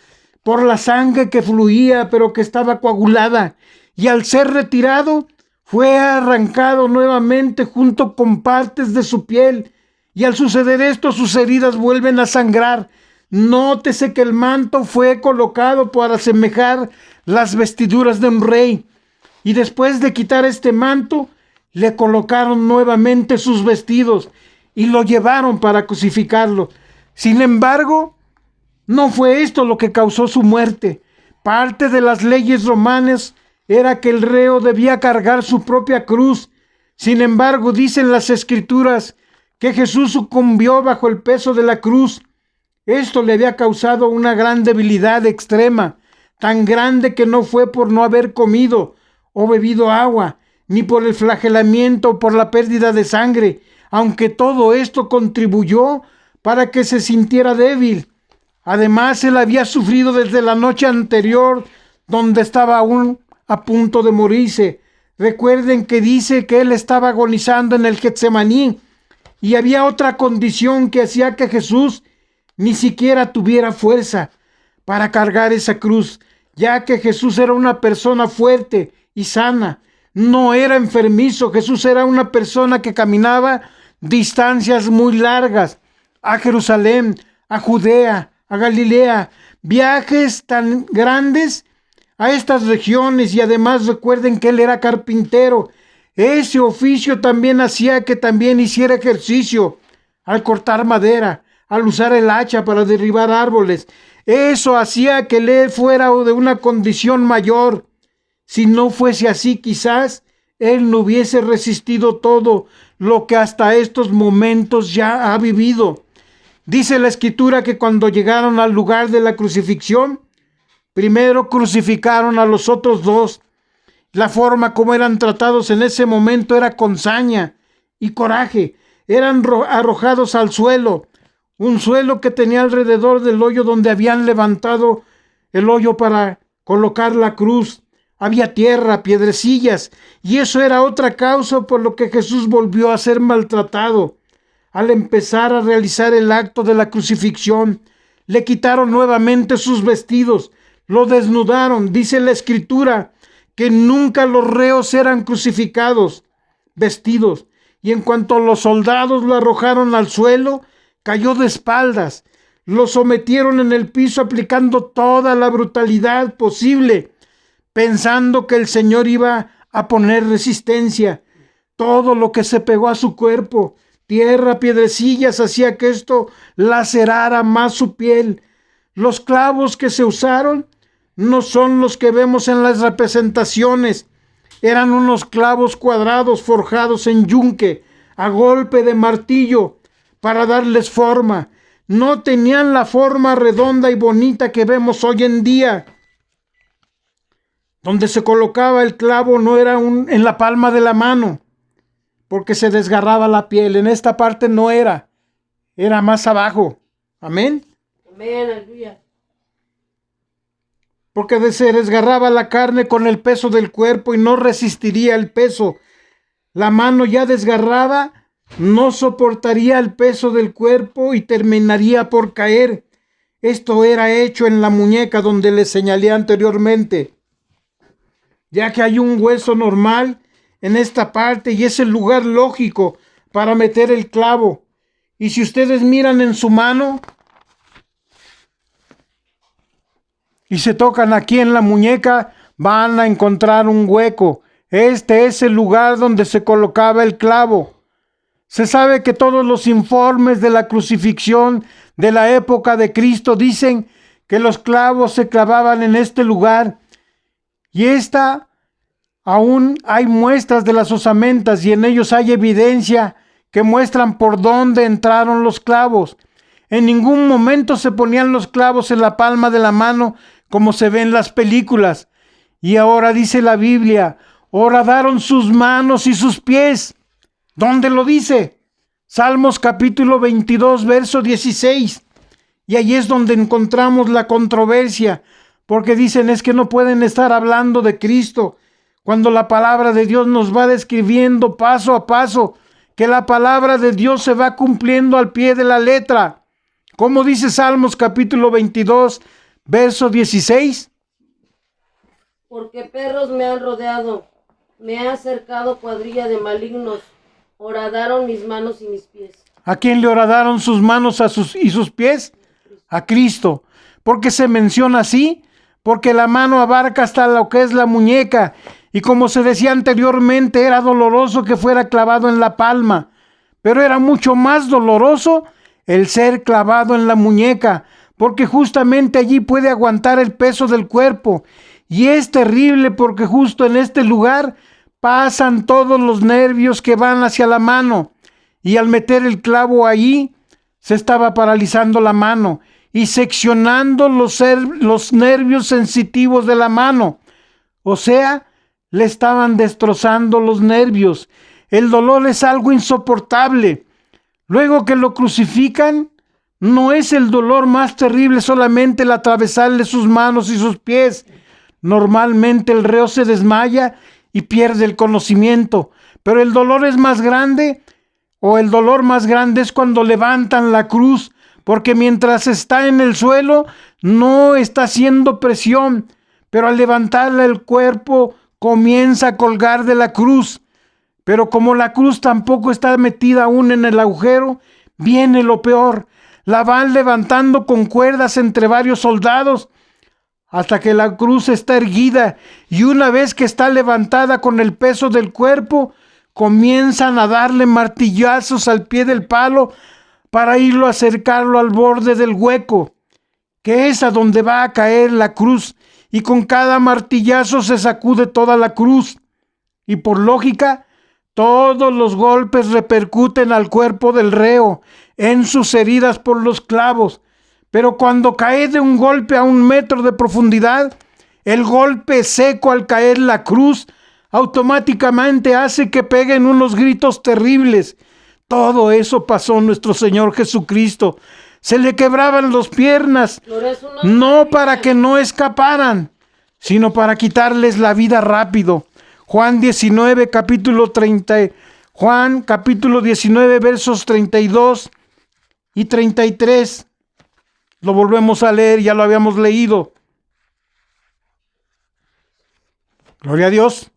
por la sangre que fluía, pero que estaba coagulada. Y al ser retirado, fue arrancado nuevamente junto con partes de su piel. Y al suceder esto, sus heridas vuelven a sangrar. Nótese que el manto fue colocado para asemejar las vestiduras de un rey. Y después de quitar este manto, le colocaron nuevamente sus vestidos y lo llevaron para crucificarlo. Sin embargo, no fue esto lo que causó su muerte. Parte de las leyes romanas era que el reo debía cargar su propia cruz. Sin embargo, dicen las Escrituras que Jesús sucumbió bajo el peso de la cruz. Esto le había causado una gran debilidad extrema, tan grande que no fue por no haber comido o bebido agua, ni por el flagelamiento o por la pérdida de sangre, aunque todo esto contribuyó para que se sintiera débil. Además, él había sufrido desde la noche anterior, donde estaba aún a punto de morirse. Recuerden que dice que él estaba agonizando en el Getsemaní, y había otra condición que hacía que Jesús ni siquiera tuviera fuerza para cargar esa cruz, ya que Jesús era una persona fuerte y sana, no era enfermizo. Jesús era una persona que caminaba distancias muy largas a Jerusalén, a Judea, a Galilea, viajes tan grandes a estas regiones. Y además recuerden que él era carpintero. Ese oficio también hacía que también hiciera ejercicio al cortar madera, al usar el hacha para derribar árboles. Eso hacía que él fuera de una condición mayor. Si no fuese así, quizás él no hubiese resistido todo lo que hasta estos momentos ya ha vivido. Dice la Escritura que cuando llegaron al lugar de la crucifixión, primero crucificaron a los otros dos. La forma como eran tratados en ese momento era con saña y coraje. Eran arrojados al suelo, un suelo que tenía alrededor del hoyo donde habían levantado el hoyo para colocar la cruz. Había tierra, piedrecillas, y eso era otra causa por lo que Jesús volvió a ser maltratado. Al empezar a realizar el acto de la crucifixión, le quitaron nuevamente sus vestidos, lo desnudaron. Dice la Escritura que nunca los reos eran crucificados vestidos, y en cuanto los soldados lo arrojaron al suelo, cayó de espaldas. Lo sometieron en el piso aplicando toda la brutalidad posible, pensando que el Señor iba a poner resistencia. Todo lo que se pegó a su cuerpo, tierra, piedrecillas, hacía que esto lacerara más su piel. Los clavos que se usaron no son los que vemos en las representaciones. Eran unos clavos cuadrados forjados en yunque, a golpe de martillo, para darles forma. No tenían la forma redonda y bonita que vemos hoy en día. Donde se colocaba el clavo no era en la palma de la mano, porque se desgarraba la piel. En esta parte no era, era más abajo. Amén. Amén, aleluya. Porque se desgarraba la carne con el peso del cuerpo y no resistiría el peso. La mano ya desgarrada no soportaría el peso del cuerpo y terminaría por caer. Esto era hecho en la muñeca donde les señalé anteriormente, ya que hay un hueso normal en esta parte y es el lugar lógico para meter el clavo. Y si ustedes miran en su mano y se tocan aquí en la muñeca, van a encontrar un hueco. Este es el lugar donde se colocaba el clavo. Se sabe que todos los informes de la crucifixión de la época de Cristo dicen que los clavos se clavaban en este lugar. Y aún hay muestras de las osamentas y en ellos hay evidencia que muestran por dónde entraron los clavos. En ningún momento se ponían los clavos en la palma de la mano como se ve en las películas. Y ahora dice la Biblia, horadaron sus manos y sus pies. ¿Dónde lo dice? Salmos capítulo 22, verso 16. Y ahí es donde encontramos la controversia, porque dicen es que no pueden estar hablando de Cristo, cuando la palabra de Dios nos va describiendo paso a paso, que la palabra de Dios se va cumpliendo al pie de la letra. ¿Cómo dice Salmos capítulo 22, verso 16? Porque perros me han rodeado, me ha acercado cuadrilla de malignos, horadaron mis manos y mis pies. ¿A quién le horadaron sus manos y sus pies? A Cristo. ¿Por qué se menciona así? Porque la mano abarca hasta lo que es la muñeca. Y como se decía anteriormente, era doloroso que fuera clavado en la palma. Pero era mucho más doloroso el ser clavado en la muñeca, porque justamente allí puede aguantar el peso del cuerpo. Y es terrible porque justo en este lugar pasan todos los nervios que van hacia la mano. Y al meter el clavo ahí, se estaba paralizando la mano y seccionando los nervios sensitivos de la mano. O sea, le estaban destrozando los nervios. El dolor es algo insoportable. Luego que lo crucifican, no es el dolor más terrible solamente el atravesarle sus manos y sus pies. Normalmente el reo se desmaya y pierde el conocimiento, pero el dolor es más grande, o el dolor más grande es cuando levantan la cruz, porque mientras está en el suelo no está haciendo presión, pero al levantarle el cuerpo comienza a colgar de la cruz. Pero como la cruz tampoco está metida aún en el agujero, viene lo peor. La van levantando con cuerdas entre varios soldados hasta que la cruz está erguida, y una vez que está levantada con el peso del cuerpo, comienzan a darle martillazos al pie del palo para irlo a acercarlo al borde del hueco, que es a donde va a caer la cruz, y con cada martillazo se sacude toda la cruz. Y por lógica, todos los golpes repercuten al cuerpo del reo, en sus heridas por los clavos. Pero cuando cae de un golpe a 1 metro de profundidad, el golpe seco al caer la cruz automáticamente hace que peguen unos gritos terribles. Todo eso pasó nuestro Señor Jesucristo. Se le quebraban las piernas, no para que no escaparan, sino para quitarles la vida rápido. Juan 19, capítulo 30, Juan capítulo 19, versos 32 y 33. Lo volvemos a leer, ya lo habíamos leído. Gloria a Dios.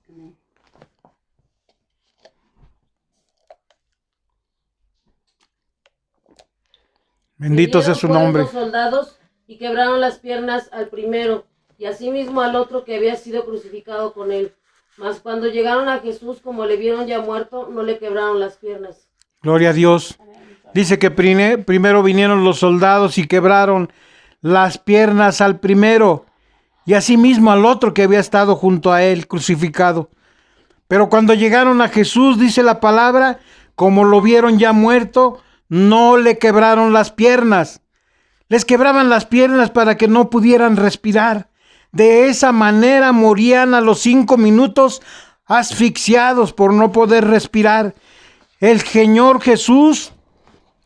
Bendito sea su nombre. Los soldados y quebraron las piernas al primero y asimismo al otro que había sido crucificado con él. Mas cuando llegaron a Jesús, como le vieron ya muerto, no le quebraron las piernas. Gloria a Dios. Dice que primero vinieron los soldados y quebraron las piernas al primero y asimismo al otro que había estado junto a él crucificado. Pero cuando llegaron a Jesús, dice la palabra, como lo vieron ya muerto, no le quebraron las piernas. Les quebraban las piernas para que no pudieran respirar. De esa manera morían a los 5 minutos asfixiados por no poder respirar. El Señor Jesús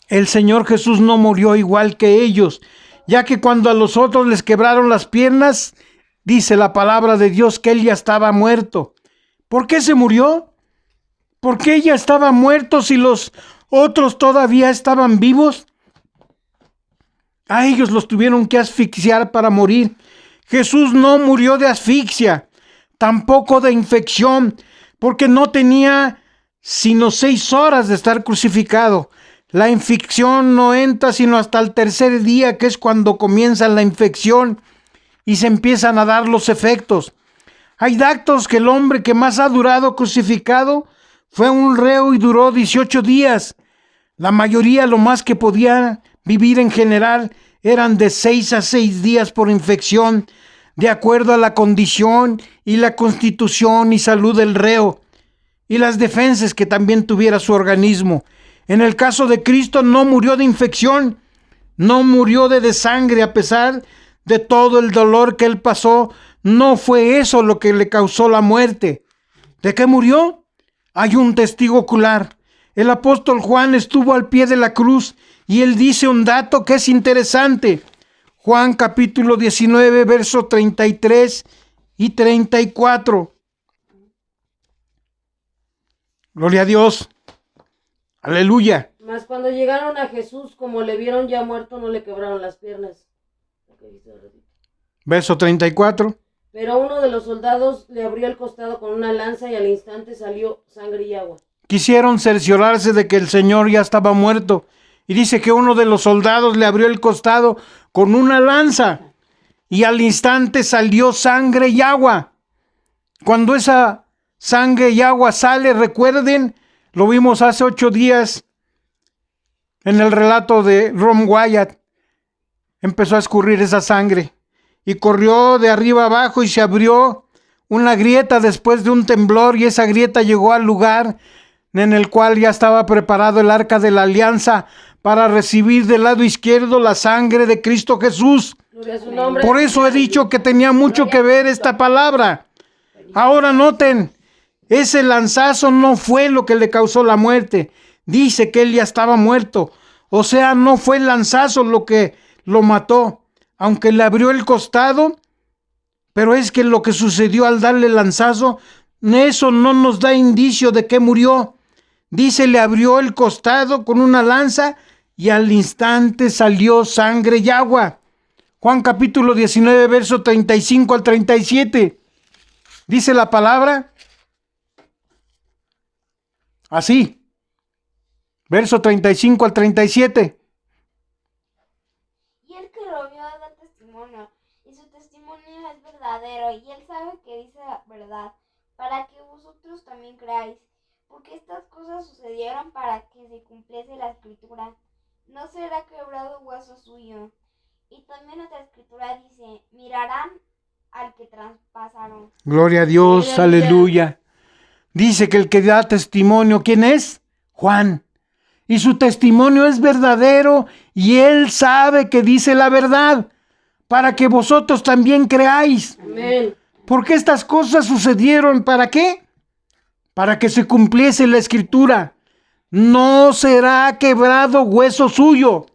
no murió igual que ellos, ya que cuando a los otros les quebraron las piernas, dice la palabra de Dios que él ya estaba muerto. ¿Por qué se murió? ¿Por qué ya estaba muerto si los otros todavía estaban vivos? A ellos los tuvieron que asfixiar para morir. Jesús no murió de asfixia, tampoco de infección, porque no tenía sino 6 horas de estar crucificado. La infección no entra sino hasta el tercer día, que es cuando comienza la infección y se empiezan a dar los efectos. Hay datos que el hombre que más ha durado crucificado fue un reo y duró 18 días. La mayoría, lo más que podía vivir en general, eran de 6 a 6 días por infección, de acuerdo a la condición y la constitución y salud del reo, y las defensas que también tuviera su organismo. En el caso de Cristo no murió de infección, no murió de desangre, a pesar de todo el dolor que él pasó. No fue eso lo que le causó la muerte. ¿De qué murió? Hay un testigo ocular. El apóstol Juan estuvo al pie de la cruz y él dice un dato que es interesante. Juan capítulo 19, versos 33 y 34. Gloria a Dios. Aleluya. Mas cuando llegaron a Jesús, como le vieron ya muerto, no le quebraron las piernas. Verso 34. Pero uno de los soldados le abrió el costado con una lanza y al instante salió sangre y agua. Quisieron cerciorarse de que el Señor ya estaba muerto. Y dice que uno de los soldados le abrió el costado con una lanza y al instante salió sangre y agua. Cuando esa sangre y agua sale, recuerden, lo vimos hace 8 días en el relato de Ron Wyatt. Empezó a escurrir esa sangre y corrió de arriba abajo y se abrió una grieta después de un temblor, y esa grieta llegó al lugar en el cual ya estaba preparado el arca de la alianza para recibir del lado izquierdo la sangre de Cristo Jesús. Por eso he dicho que tenía mucho que ver esta palabra. Ahora noten, ese lanzazo no fue lo que le causó la muerte. Dice que él ya estaba muerto. O sea, no fue el lanzazo lo que lo mató, aunque le abrió el costado. Pero es que lo que sucedió al darle el lanzazo, eso no nos da indicio de que murió. Dice, le abrió el costado con una lanza y al instante salió sangre y agua. Juan capítulo 19, verso 35 al 37. Dice la palabra así. Verso 35 al 37. Y el que lo vio da testimonio, y su testimonio es verdadero, y él sabe que dice la verdad, para que vosotros también creáis. Porque estas cosas sucedieron para que se cumpliese la escritura. No será quebrado hueso suyo. Y también otra escritura dice, mirarán al que traspasaron. Gloria a Dios, aleluya. Dice que el que da testimonio, ¿quién es? Juan. Y su testimonio es verdadero y él sabe que dice la verdad, para que vosotros también creáis. Amén. Porque estas cosas sucedieron, ¿para qué? Para que se cumpliese la escritura. No será quebrado hueso suyo.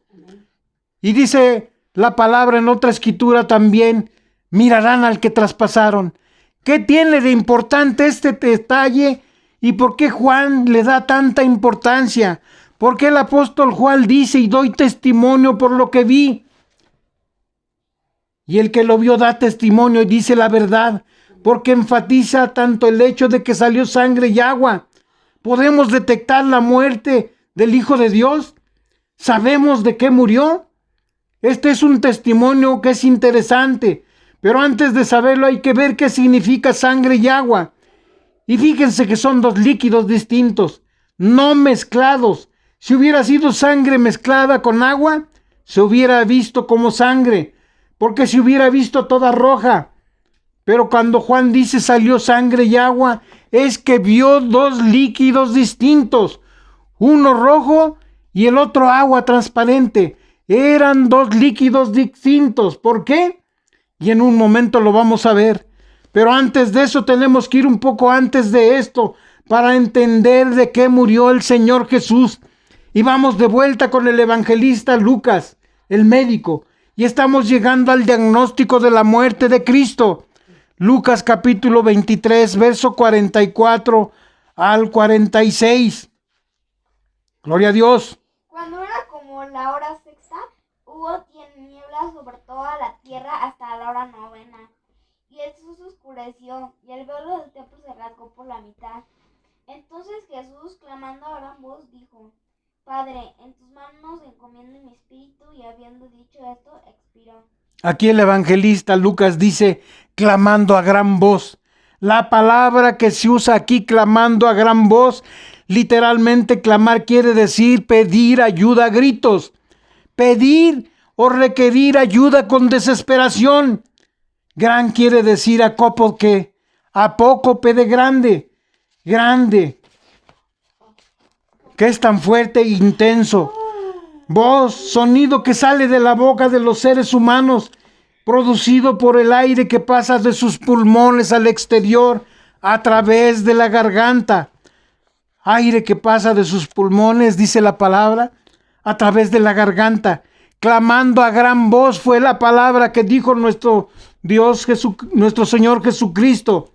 Y dice la palabra en otra escritura también, mirarán al que traspasaron. ¿Qué tiene de importante este detalle? ¿Y por qué Juan le da tanta importancia? Porque el apóstol Juan dice, y doy testimonio por lo que vi. Y el que lo vio da testimonio y dice la verdad, porque enfatiza tanto el hecho de que salió sangre y agua. ¿Podemos detectar la muerte del Hijo de Dios? ¿Sabemos de qué murió? Este es un testimonio que es interesante, pero antes de saberlo hay que ver qué significa sangre y agua. Y fíjense que son 2 líquidos distintos, no mezclados. Si hubiera sido sangre mezclada con agua, se hubiera visto como sangre, porque se hubiera visto toda roja. Pero cuando Juan dice salió sangre y agua, es que vio 2 líquidos distintos, uno rojo y el otro agua transparente. Eran 2 líquidos distintos. ¿Por qué? Y en un momento lo vamos a ver. Pero antes de eso tenemos que ir un poco antes de esto, para entender de qué murió el Señor Jesús. Y vamos de vuelta con el evangelista Lucas, el médico, y estamos llegando al diagnóstico de la muerte de Cristo. Lucas capítulo 23, verso 44 al 46. Gloria a Dios. Cuando era como la hora sexta, hubo tinieblas sobre toda la tierra hasta la hora novena. Y el sol se oscureció, y el velo del templo se rasgó por la mitad. Entonces Jesús, clamando a gran voz, dijo: Padre, en tus manos encomiendo mi espíritu. Y habiendo dicho esto, expiró. Aquí el evangelista Lucas dice clamando a gran voz. La palabra que se usa aquí, clamando a gran voz, literalmente clamar quiere decir pedir ayuda a gritos. Pedir o requerir ayuda con desesperación. Gran quiere decir acópoque, apócope de grande, grande, que es tan fuerte e intenso. Voz, sonido que sale de la boca de los seres humanos, producido por el aire que pasa de sus pulmones al exterior a través de la garganta. Aire que pasa de sus pulmones, dice la palabra, a través de la garganta. Clamando a gran voz fue la palabra que dijo nuestro Dios, nuestro Señor Jesucristo.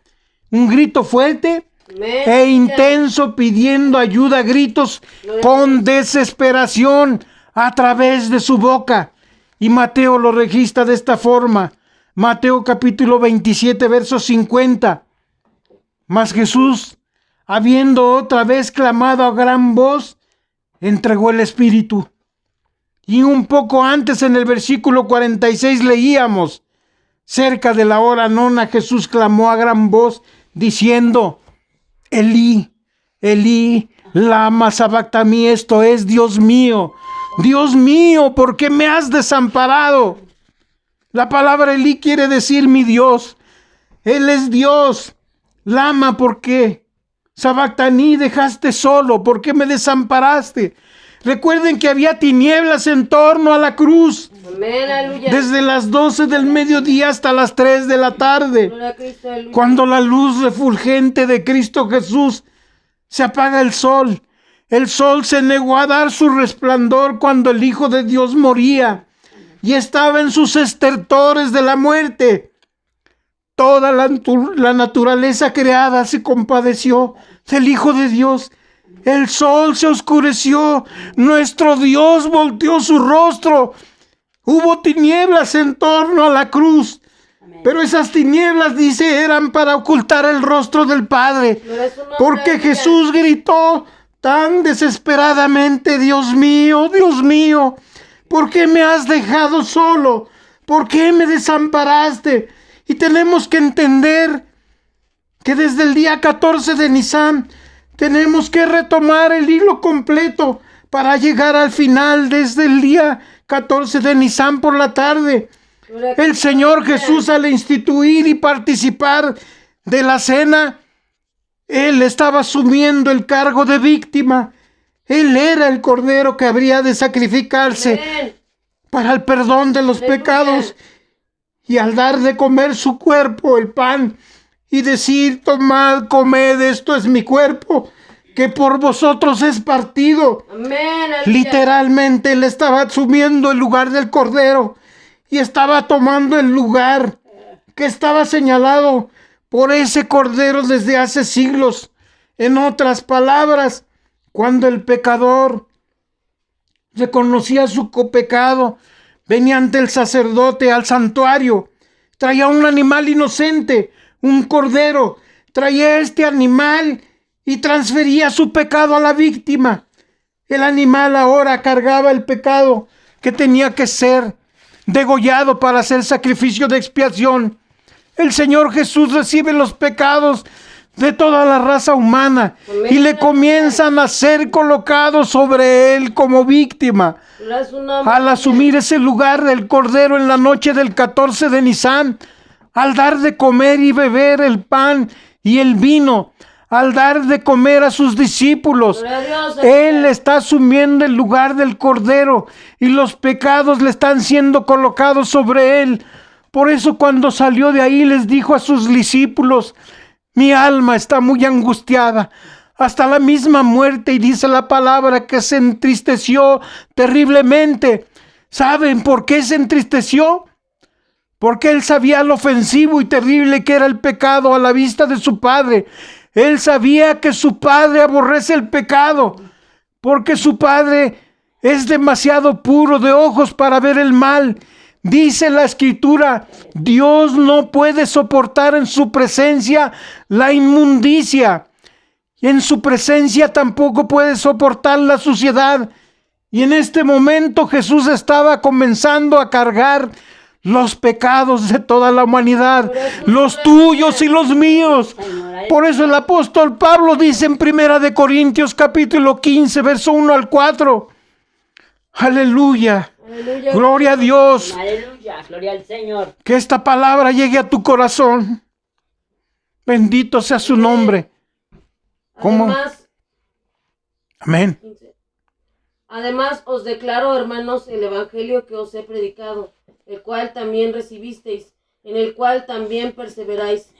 Un grito fuerte e intenso, pidiendo ayuda a gritos con desesperación a través de su boca. Y Mateo lo registra de esta forma. Mateo capítulo 27, verso 50. Mas Jesús, habiendo otra vez clamado a gran voz, entregó el Espíritu. Y un poco antes, en el versículo 46, leíamos: cerca de la hora nona, Jesús clamó a gran voz, diciendo: Elí, Elí, lama sabactani, esto es: Dios mío, ¿por qué me has desamparado? La palabra Elí quiere decir mi Dios. Él es Dios. Lama, ¿por qué? Sabactani, dejaste solo, ¿por qué me desamparaste? Recuerden que había tinieblas en torno a la cruz. Amén, aleluya. Desde las 12 del mediodía hasta las 3 de la tarde. Gloria a Cristo, aleluya. Cuando la luz refulgente de Cristo Jesús se apaga el sol. El sol se negó a dar su resplandor cuando el Hijo de Dios moría y estaba en sus estertores de la muerte. Toda la naturaleza creada se compadeció del Hijo de Dios. El sol se oscureció, nuestro Dios volteó su rostro. Hubo tinieblas en torno a la cruz, pero esas tinieblas, dice, eran para ocultar el rostro del Padre. Porque Jesús gritó tan desesperadamente: Dios mío, ¿por qué me has dejado solo? ¿Por qué me desamparaste? Y tenemos que entender que desde el día 14 de Nisan tenemos que retomar el hilo completo para llegar al final. Desde el día 14 de Nisan por la tarde, el Señor Jesús, al instituir y participar de la cena, Él estaba asumiendo el cargo de víctima. Él era el cordero que habría de sacrificarse para el perdón de los pecados. Y al dar de comer su cuerpo, el pan, y decir: tomad, comed, esto es mi cuerpo, que por vosotros es partido. Amén, Literalmente Él estaba asumiendo el lugar del cordero y estaba tomando el lugar que estaba señalado por ese cordero desde hace siglos. En otras palabras, cuando el pecador reconocía su pecado, venía ante el sacerdote al santuario, traía un animal inocente, un cordero, traía este animal y transfería su pecado a la víctima. El animal ahora cargaba el pecado que tenía que ser degollado para hacer sacrificio de expiación. El Señor Jesús recibe los pecados de toda la raza humana y le comienzan a ser colocados sobre él como víctima. Al asumir ese lugar del cordero en la noche del 14 de Nisan, al dar de comer y beber el pan y el vino, al dar de comer a sus discípulos, Él está asumiendo el lugar del cordero y los pecados le están siendo colocados sobre Él. Por eso cuando salió de ahí les dijo a sus discípulos: mi alma está muy angustiada hasta la misma muerte, y dice la palabra que se entristeció terriblemente. ¿Saben por qué se entristeció? Porque él sabía lo ofensivo y terrible que era el pecado a la vista de su Padre. Él sabía que su Padre aborrece el pecado, porque su Padre es demasiado puro de ojos para ver el mal. Dice la Escritura, Dios no puede soportar en su presencia la inmundicia. Y en su presencia tampoco puede soportar la suciedad. Y en este momento Jesús estaba comenzando a cargar los pecados de toda la humanidad, los tuyos y los míos. Por eso el apóstol Pablo dice en 1 Corintios capítulo 15, verso 1 al 4. Aleluya. Aleluya. Gloria a Dios. Aleluya, gloria al Señor. Que esta palabra llegue a tu corazón. Bendito sea su nombre. ¿Cómo? Además, Amén. además os declaro, hermanos, el evangelio que os he predicado, el cual también recibisteis, en el cual también perseveráis,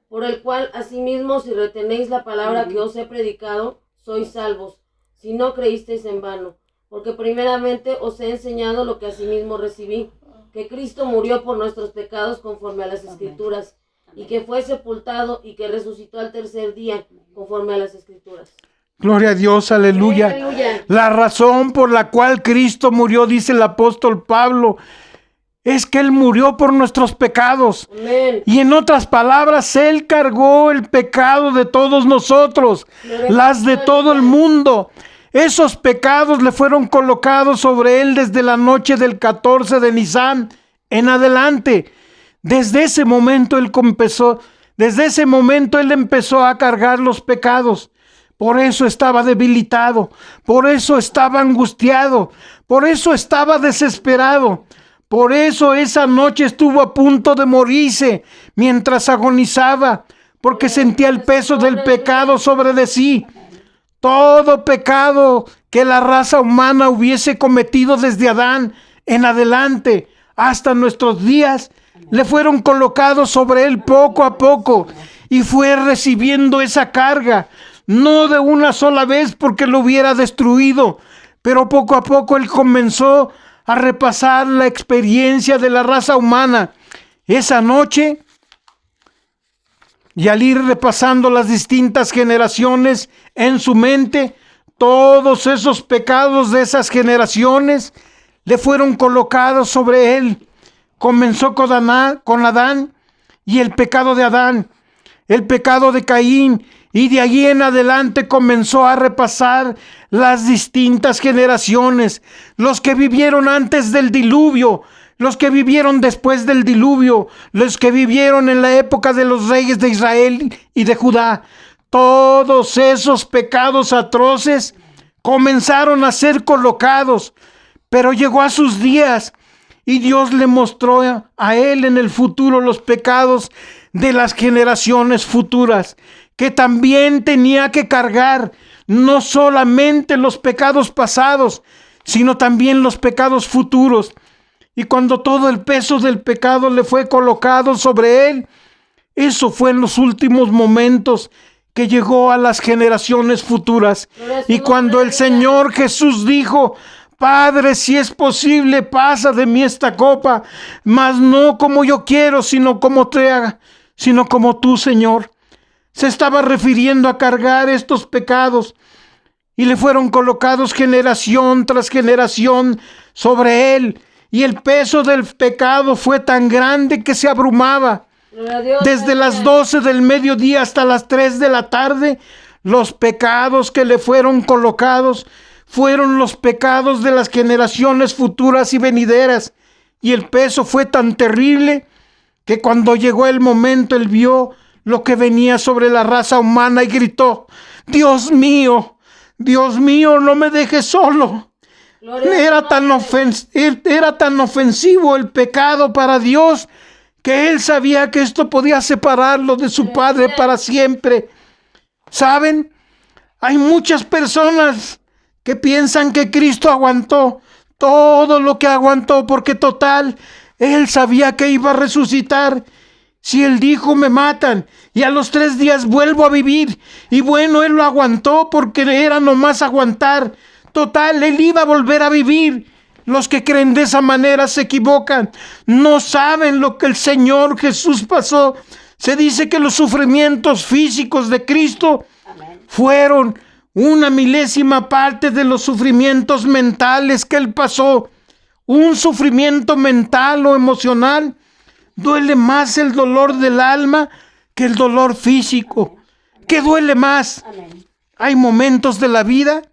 por el cual asimismo si retenéis la palabra que os he predicado, sois salvos, si no creísteis en vano. Porque primeramente os he enseñado lo que asimismo recibí, que Cristo murió por nuestros pecados conforme a las Escrituras, y que fue sepultado y que resucitó al tercer día conforme a las Escrituras. Gloria a Dios, aleluya. Aleluya. La razón por la cual Cristo murió, dice el apóstol Pablo, es que Él murió por nuestros pecados. Amén. Y en otras palabras, Él cargó el pecado de todos nosotros, las de todo el mundo. Esos pecados le fueron colocados sobre Él desde la noche del 14 de Nisan en adelante. Desde ese momento Él empezó a cargar los pecados. Por eso estaba debilitado, por eso estaba angustiado, por eso estaba desesperado. Por eso esa noche estuvo a punto de morirse mientras agonizaba, porque sentía el peso del pecado sobre de sí. Todo pecado que la raza humana hubiese cometido desde Adán en adelante hasta nuestros días, le fueron colocados sobre él poco a poco, y fue recibiendo esa carga, no de una sola vez porque lo hubiera destruido, pero poco a poco él comenzó a repasar la experiencia de la raza humana. Esa noche, y al ir repasando las distintas generaciones en su mente, todos esos pecados de esas generaciones le fueron colocados sobre él. Comenzó con Adán y el pecado de Adán, el pecado de Caín, y de allí en adelante comenzó a repasar las distintas generaciones, los que vivieron antes del diluvio, los que vivieron después del diluvio, los que vivieron en la época de los reyes de Israel y de Judá. Todos esos pecados atroces comenzaron a ser colocados, pero llegó a sus días y Dios le mostró a él en el futuro los pecados de las generaciones futuras, que también tenía que cargar no solamente los pecados pasados, sino también los pecados futuros. Y cuando todo el peso del pecado le fue colocado sobre él, eso fue en los últimos momentos que llegó a las generaciones futuras. Y cuando el Señor Jesús dijo: Padre, si es posible, pasa de mí esta copa, mas no como yo quiero, sino como tú, Señor. Se estaba refiriendo a cargar estos pecados, y le fueron colocados generación tras generación sobre él, y el peso del pecado fue tan grande que se abrumaba. Desde las 12 del mediodía hasta las 3 de la tarde, los pecados que le fueron colocados fueron los pecados de las generaciones futuras y venideras, y el peso fue tan terrible que cuando llegó el momento él vio lo que venía sobre la raza humana y gritó: Dios mío, no me dejes solo. Era tan ofensivo el pecado para Dios que él sabía que esto podía separarlo de su Padre para siempre. ¿Saben? Hay muchas personas que piensan que Cristo aguantó todo lo que aguantó porque total, él sabía que iba a resucitar. Si él dijo, me matan, y a los 3 días vuelvo a vivir. Y bueno, él lo aguantó porque era nomás aguantar. Total, él iba a volver a vivir. Los que creen de esa manera se equivocan. No saben lo que el Señor Jesús pasó. Se dice que los sufrimientos físicos de Cristo fueron una milésima parte de los sufrimientos mentales que él pasó. Un sufrimiento mental o emocional. Duele más el dolor del alma que el dolor físico. ¿Qué duele más? Hay momentos de la vida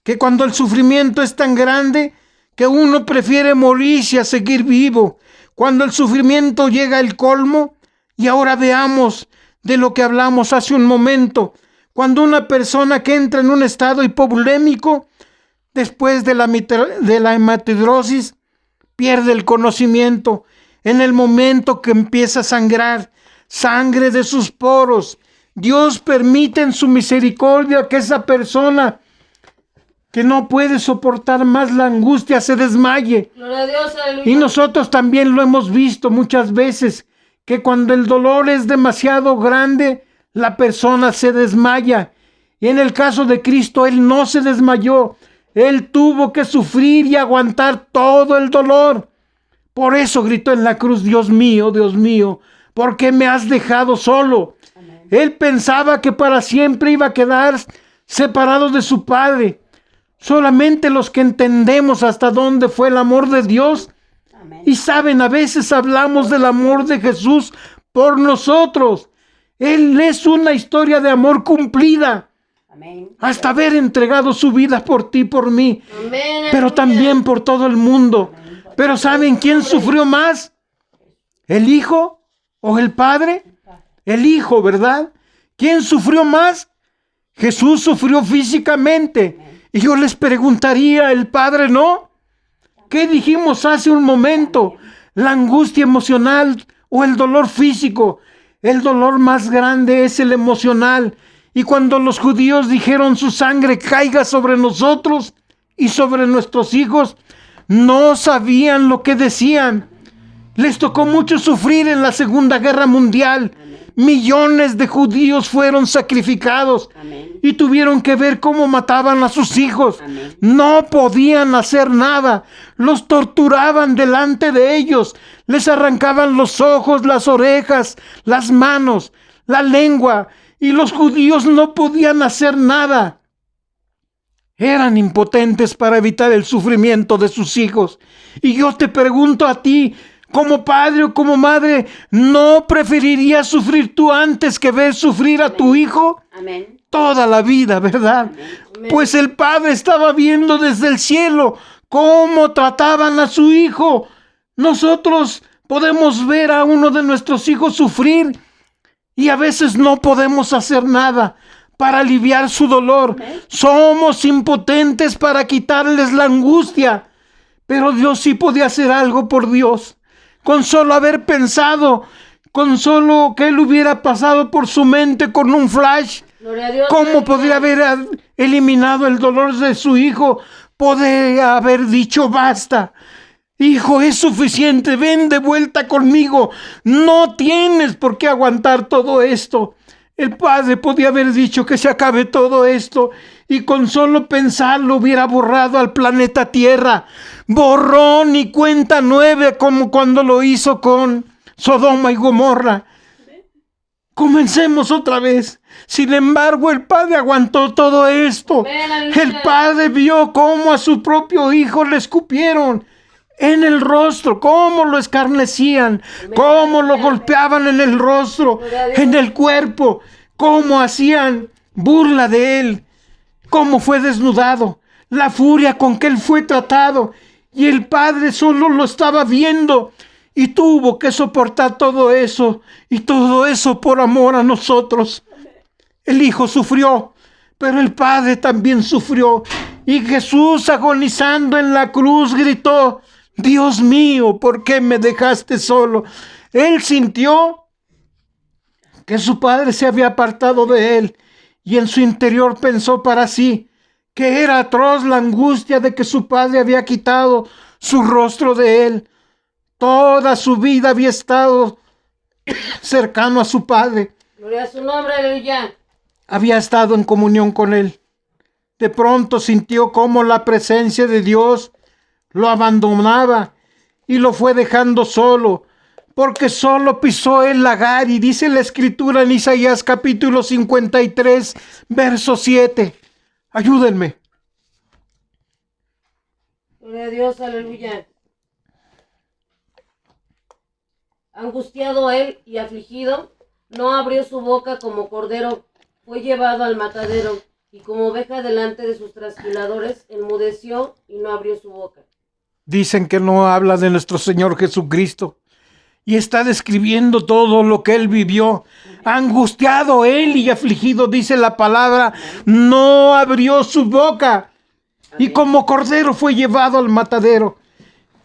que cuando el sufrimiento es tan grande que uno prefiere morirse a seguir vivo. Cuando el sufrimiento llega al colmo, y ahora veamos de lo que hablamos hace un momento. Cuando una persona que entra en un estado hipovolémico, después de la hematidrosis, pierde el conocimiento. En el momento que empieza a sangrar sangre de sus poros, Dios permite en su misericordia que esa persona que no puede soportar más la angustia se desmaye. Gloria a Dios, aleluya. Y nosotros también lo hemos visto muchas veces, que cuando el dolor es demasiado grande, la persona se desmaya. Y en el caso de Cristo, Él no se desmayó. Él tuvo que sufrir y aguantar todo el dolor. Por eso gritó en la cruz, Dios mío, ¿por qué me has dejado solo? Amén. Él pensaba que para siempre iba a quedar separado de su Padre. Solamente los que entendemos hasta dónde fue el amor de Dios. Amén. Y saben, a veces hablamos del amor de Jesús por nosotros. Él es una historia de amor cumplida. Amén. Hasta haber entregado su vida por ti, por mí. Amén. Pero también por todo el mundo. Amén. Pero ¿saben quién sufrió más? ¿El Hijo o el Padre? El Hijo, ¿verdad? ¿Quién sufrió más? Jesús sufrió físicamente. Y yo les preguntaría, ¿el Padre no? ¿Qué dijimos hace un momento? La angustia emocional o el dolor físico. El dolor más grande es el emocional. Y cuando los judíos dijeron su sangre caiga sobre nosotros y sobre nuestros hijos, no sabían lo que decían. Les tocó mucho sufrir en la Segunda Guerra Mundial. Amén. Millones de judíos fueron sacrificados. Amén. Y tuvieron que ver cómo mataban a sus hijos. Amén. No podían hacer nada. Los torturaban delante de ellos. Les arrancaban los ojos, las orejas, las manos, la lengua. Y los judíos no podían hacer nada. Eran impotentes para evitar el sufrimiento de sus hijos. Y yo te pregunto a ti, como padre o como madre, ¿no preferirías sufrir tú antes que ver sufrir a tu hijo? Amén. Toda la vida, ¿verdad? Amén. Pues el padre estaba viendo desde el cielo cómo trataban a su hijo. Nosotros podemos ver a uno de nuestros hijos sufrir y a veces no podemos hacer nada para aliviar su dolor. Amén. Somos impotentes para quitarles la angustia. Pero Dios sí podía hacer algo por Dios. Con solo haber pensado, con solo que Él hubiera pasado por su mente con un flash. Dios, ¿cómo podría haber eliminado el dolor de su hijo? Podría haber dicho basta. Hijo, es suficiente, ven de vuelta conmigo. No tienes por qué aguantar todo esto. El padre podía haber dicho que se acabe todo esto y con solo pensarlo hubiera borrado al planeta Tierra. Borrón y cuenta 9 como cuando lo hizo con Sodoma y Gomorra. Comencemos otra vez. Sin embargo, el padre aguantó todo esto. El padre vio cómo a su propio hijo le escupieron en el rostro, cómo lo escarnecían, cómo lo golpeaban en el rostro, en el cuerpo, cómo hacían burla de él, cómo fue desnudado, la furia con que él fue tratado, y el padre solo lo estaba viendo y tuvo que soportar todo eso, y todo eso por amor a nosotros. El hijo sufrió, pero el padre también sufrió, y Jesús, agonizando en la cruz, gritó: Dios mío, ¿por qué me dejaste solo? Él sintió que su padre se había apartado de él y en su interior pensó para sí que era atroz la angustia de que su padre había quitado su rostro de él. Toda su vida había estado cercano a su Padre. Gloria a su nombre, aleluya. Había estado en comunión con Él. De pronto sintió cómo la presencia de Dios lo abandonaba y lo fue dejando solo, porque solo pisó el lagar. Y dice la Escritura en Isaías capítulo 53, verso 7. Ayúdenme. Gloria a Dios, aleluya. Angustiado él y afligido, no abrió su boca. Como cordero fue llevado al matadero, y como oveja delante de sus trasquiladores, enmudeció y no abrió su boca. Dicen que no habla de nuestro Señor Jesucristo, y está describiendo todo lo que Él vivió. Angustiado él y afligido, dice la palabra, no abrió su boca. Y como cordero fue llevado al matadero,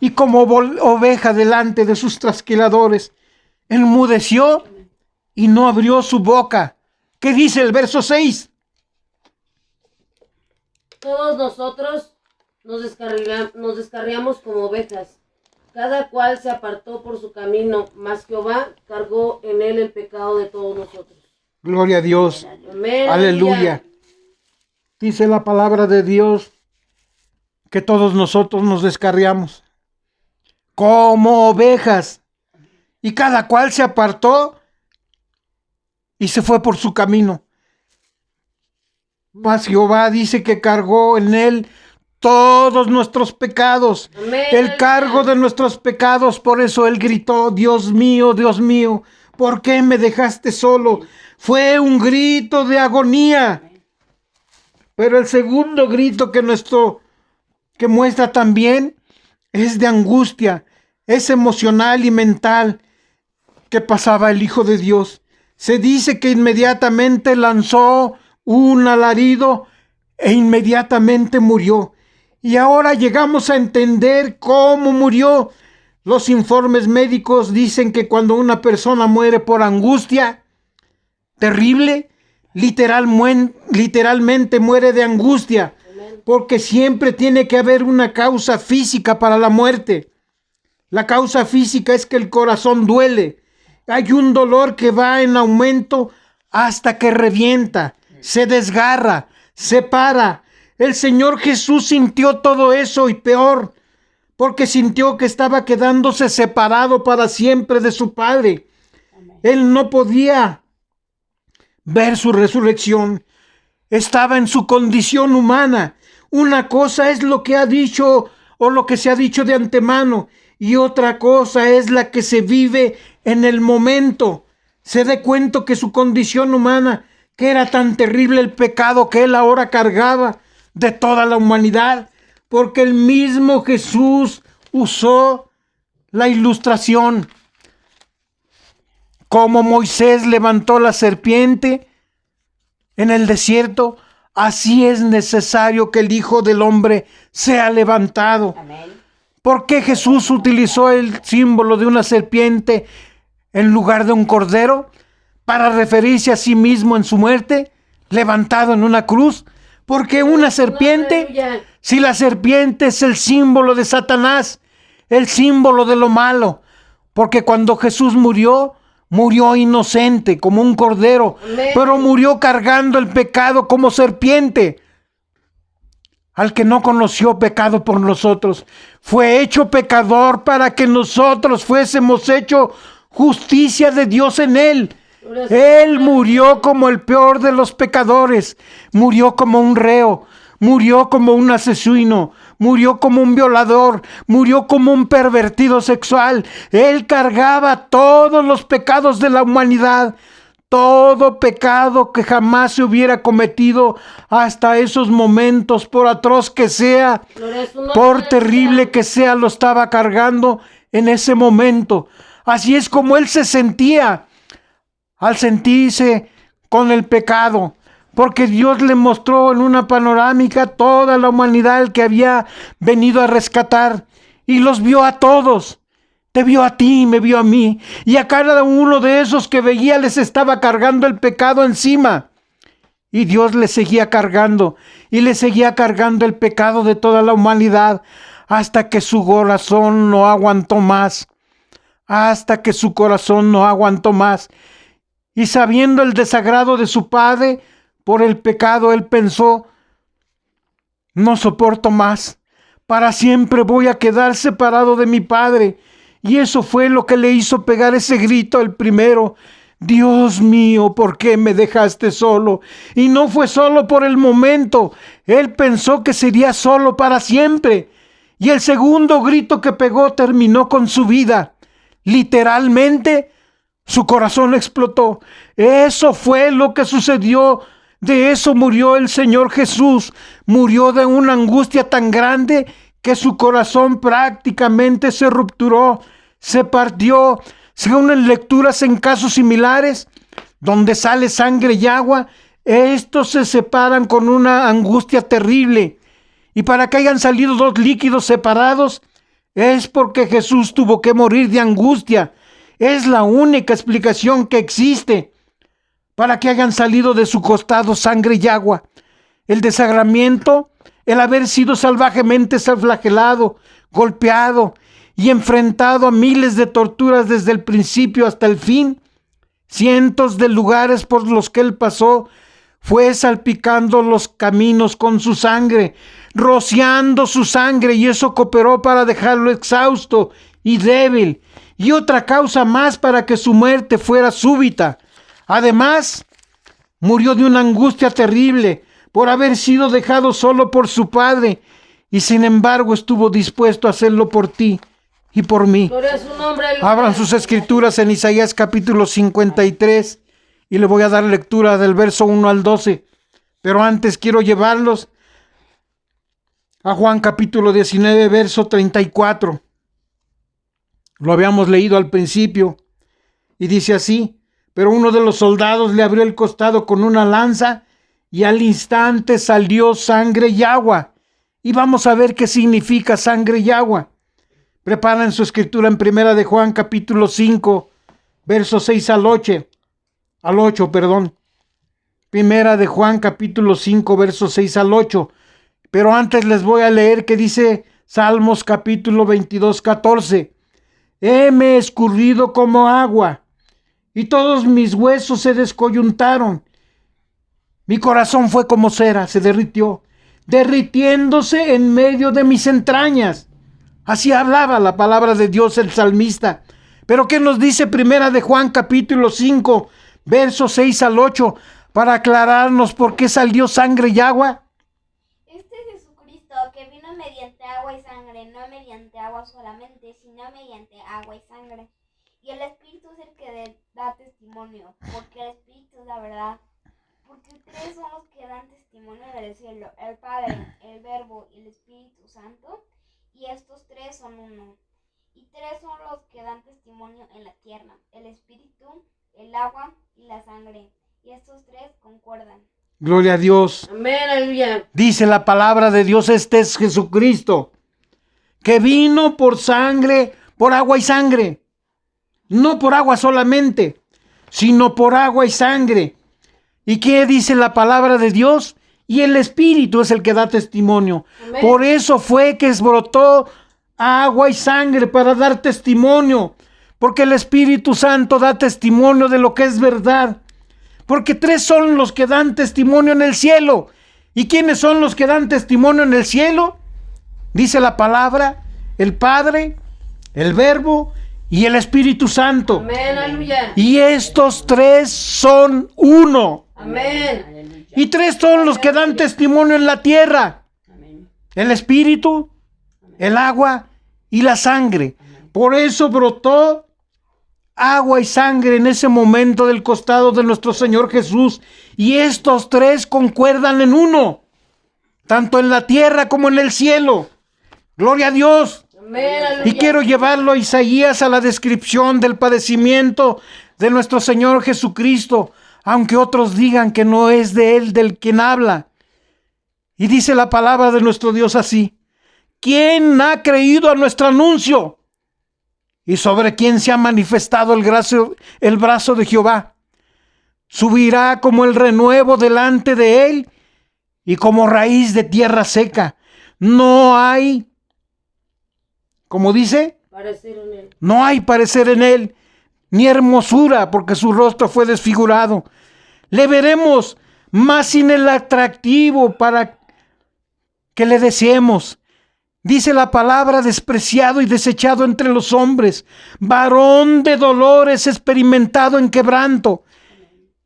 y como oveja delante de sus trasquiladores, enmudeció y no abrió su boca. ¿Qué dice el verso 6? Todos nosotros nos descarriamos como ovejas. Cada cual se apartó por su camino, mas Jehová cargó en él el pecado de todos nosotros. Gloria a Dios. Amén. Aleluya. Dice la palabra de Dios que todos nosotros nos descarriamos como ovejas, y cada cual se apartó y se fue por su camino. Mas Jehová dice que cargó en él todos nuestros pecados. Amén. El cargo de nuestros pecados. Por eso él gritó: Dios mío, ¿por qué me dejaste solo? Fue un grito de agonía. Pero el segundo grito que muestra también es de angustia, es emocional y mental, que pasaba el Hijo de Dios. Se dice que inmediatamente lanzó un alarido e inmediatamente murió. Y ahora llegamos a entender cómo murió. Los informes médicos dicen que cuando una persona muere por angustia terrible, literalmente muere de angustia, porque siempre tiene que haber una causa física para la muerte. La causa física es que el corazón duele. Hay un dolor que va en aumento hasta que revienta, se desgarra, se para. El Señor Jesús sintió todo eso y peor, porque sintió que estaba quedándose separado para siempre de su Padre. Él no podía ver su resurrección. Estaba en su condición humana. Una cosa es lo que ha dicho o lo que se ha dicho de antemano, y otra cosa es la que se vive en el momento. Se dé cuenta que su condición humana, que era tan terrible el pecado que él ahora cargaba de toda la humanidad, porque el mismo Jesús usó la ilustración. Como Moisés levantó la serpiente en el desierto, así es necesario que el Hijo del Hombre sea levantado. Amén. ¿Por qué Jesús utilizó el símbolo de una serpiente en lugar de un cordero? Para referirse a sí mismo en su muerte, levantado en una cruz. Porque una serpiente, si la serpiente es el símbolo de Satanás, el símbolo de lo malo, porque cuando Jesús murió inocente como un cordero, Amén. pero murió cargando el pecado como serpiente. Al que no conoció pecado por nosotros, fue hecho pecador para que nosotros fuésemos hecho justicia de Dios en él. Él murió como el peor de los pecadores, murió como un reo, murió como un asesino, murió como un violador, murió como un pervertido sexual. Él cargaba todos los pecados de la humanidad, todo pecado que jamás se hubiera cometido hasta esos momentos, por atroz que sea, por terrible que sea, lo estaba cargando en ese momento. Así es como él se sentía al sentirse con el pecado, porque Dios le mostró en una panorámica toda la humanidad que había venido a rescatar, y los vio a todos. Te vio a ti, me vio a mí, y a cada uno de esos que veía les estaba cargando el pecado encima. Y Dios le seguía cargando, y le seguía cargando el pecado de toda la humanidad, hasta que su corazón no aguantó más, hasta que su corazón no aguantó más. Y sabiendo el desagrado de su padre por el pecado, él pensó: no soporto más. Para siempre voy a quedar separado de mi padre. Y eso fue lo que le hizo pegar ese grito al primero: Dios mío, ¿por qué me dejaste solo? Y no fue solo por el momento. Él pensó que sería solo para siempre. Y el segundo grito que pegó terminó con su vida. Literalmente, su corazón explotó. Eso fue lo que sucedió. De eso murió el Señor Jesús. Murió de una angustia tan grande que su corazón prácticamente se rupturó, se partió. Según en lecturas en casos similares, donde sale sangre y agua, estos se separan con una angustia terrible. Y para que hayan salido dos líquidos separados, es porque Jesús tuvo que morir de angustia. Es la única explicación que existe para que hayan salido de su costado sangre y agua. El desagramiento, el haber sido salvajemente flagelado, golpeado y enfrentado a miles de torturas desde el principio hasta el fin. Cientos de lugares por los que él pasó, fue salpicando los caminos con su sangre, rociando su sangre, y eso cooperó para dejarlo exhausto y débil, y otra causa más para que su muerte fuera súbita. Además, murió de una angustia terrible por haber sido dejado solo por su padre, y sin embargo estuvo dispuesto a hacerlo por ti y por mí. Gloria a su nombre. Abran sus escrituras en Isaías capítulo 53 y le voy a dar lectura del verso 1 al 12. Pero antes quiero llevarlos a Juan capítulo 19, verso 34. Lo habíamos leído al principio y dice así: pero uno de los soldados le abrió el costado con una lanza y al instante salió sangre y agua. Y vamos a ver qué significa sangre y agua. Preparan su escritura en Primera de Juan capítulo 5, versos 6 al 8. Primera de Juan capítulo 5, versos 6 al 8. Pero antes les voy a leer que dice Salmos capítulo 22, 14. Heme escurrido como agua, y todos mis huesos se descoyuntaron. Mi corazón fue como cera, se derritió, derritiéndose en medio de mis entrañas. Así hablaba la palabra de Dios el salmista. Pero ¿qué nos dice Primera de Juan capítulo 5, versos 6 al 8, para aclararnos por qué salió sangre y agua? Este Jesucristo que vino mediante agua y sangre, no mediante agua solamente, sino mediante agua y sangre. Y el Espíritu es el que da testimonio, porque el Espíritu es la verdad. Porque tres son los que dan testimonio del cielo: el Padre, el Verbo y el Espíritu Santo. Y estos tres son uno. Y tres son los que dan testimonio en la tierra: el Espíritu, el agua y la sangre. Y estos tres concuerdan. Gloria a Dios. Amén, aleluya. Dice la palabra de Dios: este es Jesucristo, que vino por sangre, por agua y sangre. No por agua solamente, sino por agua y sangre. ¿Y qué dice la palabra de Dios? Y el Espíritu es el que da testimonio. Amén. Por eso fue que brotó agua y sangre, para dar testimonio. Porque el Espíritu Santo da testimonio de lo que es verdad. Porque tres son los que dan testimonio en el cielo. ¿Y quiénes son los que dan testimonio en el cielo? Dice la palabra: el Padre, el Verbo y el Espíritu Santo. Amén, aleluya. Y estos tres son uno. Amén. Aleluya. Y tres son los que dan testimonio en la tierra: Amén. el Espíritu, el agua y la sangre. Por eso brotó agua y sangre en ese momento del costado de nuestro Señor Jesús. Y estos tres concuerdan en uno, tanto en la tierra como en el cielo. Gloria a Dios. Amén, aleluya. Y quiero llevarlo a Isaías, a la descripción del padecimiento de nuestro Señor Jesucristo, aunque otros digan que no es de Él del quien habla. Y dice la palabra de nuestro Dios así: ¿quién ha creído a nuestro anuncio? ¿Y sobre quién se ha manifestado el brazo de Jehová? Subirá como el renuevo delante de Él y como raíz de tierra seca. No hay, como dice, parecer en él. No hay parecer en él, ni hermosura, porque su rostro fue desfigurado. Le veremos más sin el atractivo para que le deseemos. Dice la palabra, despreciado y desechado entre los hombres, varón de dolores, experimentado en quebranto.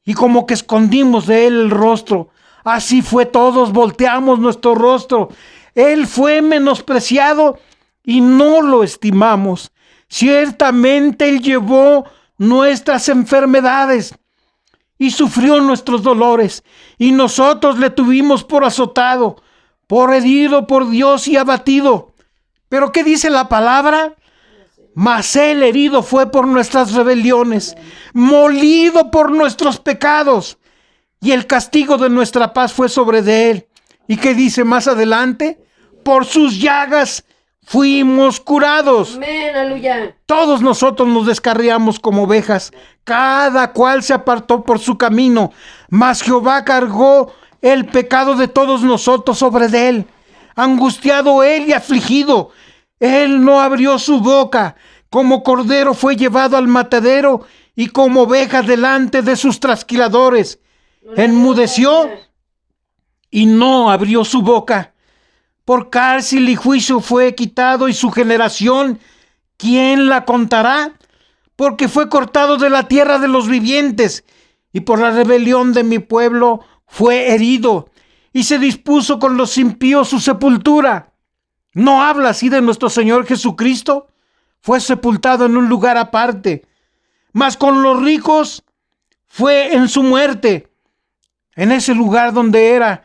Y como que escondimos de él el rostro. Así fue, todos volteamos nuestro rostro. Él fue menospreciado y no lo estimamos. Ciertamente él llevó nuestras enfermedades y sufrió nuestros dolores. Y nosotros le tuvimos por azotado, por herido por Dios y abatido. ¿Pero qué dice la palabra? Mas él herido fue por nuestras rebeliones, molido por nuestros pecados, y el castigo de nuestra paz fue sobre de él. ¿Y qué dice más adelante? Por sus llagas fuimos curados. Amén, aleluya. Todos nosotros nos descarriamos como ovejas, cada cual se apartó por su camino, mas Jehová cargó el pecado de todos nosotros sobre de él. Angustiado él y afligido, él no abrió su boca. Como cordero fue llevado al matadero y como oveja delante de sus trasquiladores. Enmudeció y no abrió su boca. Por cárcel y juicio fue quitado, y su generación, ¿quién la contará? Porque fue cortado de la tierra de los vivientes, y por la rebelión de mi pueblo fue herido, y se dispuso con los impíos su sepultura. ¿No habla así de nuestro Señor Jesucristo? Fue sepultado en un lugar aparte, mas con los ricos fue en su muerte. En ese lugar donde era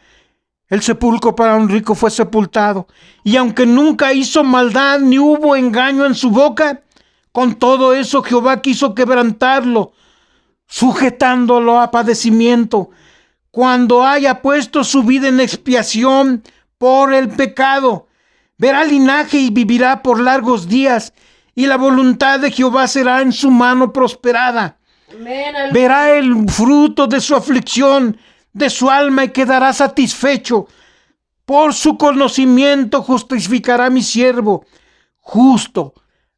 el sepulcro para un rico fue sepultado. Y aunque nunca hizo maldad ni hubo engaño en su boca, con todo eso Jehová quiso quebrantarlo, sujetándolo a padecimiento, cuando haya puesto su vida en expiación por el pecado. Verá linaje y vivirá por largos días, y la voluntad de Jehová será en su mano prosperada. Amén, aleluya. Verá el fruto de su aflicción, de su alma, y quedará satisfecho. Por su conocimiento justificará mi siervo justo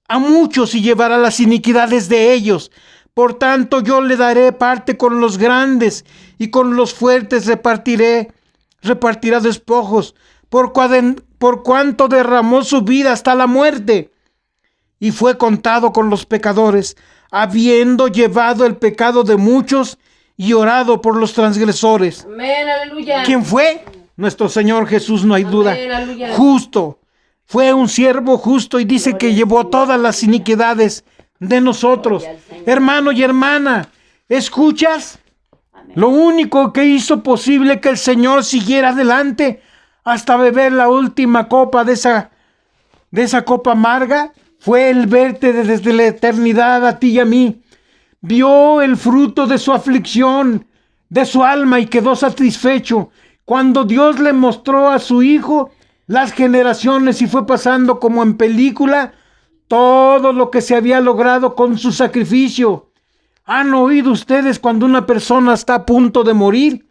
a muchos y llevará las iniquidades de ellos. Por tanto yo le daré parte con los grandes, y con los fuertes repartirá despojos, por cuanto derramó su vida hasta la muerte, y fue contado con los pecadores, habiendo llevado el pecado de muchos y orado por los transgresores. Amén, aleluya. ¿Quién fue? Nuestro Señor Jesús, no hay duda. Amén, aleluya. Justo. Fue un siervo justo, y dice que llevó todas las iniquidades de nosotros. Hermano y hermana, ¿escuchas? Lo único que hizo posible que el Señor siguiera adelante hasta beber la última copa de esa copa amarga fue el verte desde la eternidad a ti y a mí. Vio el fruto de su aflicción, de su alma, y quedó satisfecho. Cuando Dios le mostró a su Hijo las generaciones, y fue pasando como en película todo lo que se había logrado con su sacrificio. ¿Han oído ustedes cuando una persona está a punto de morir?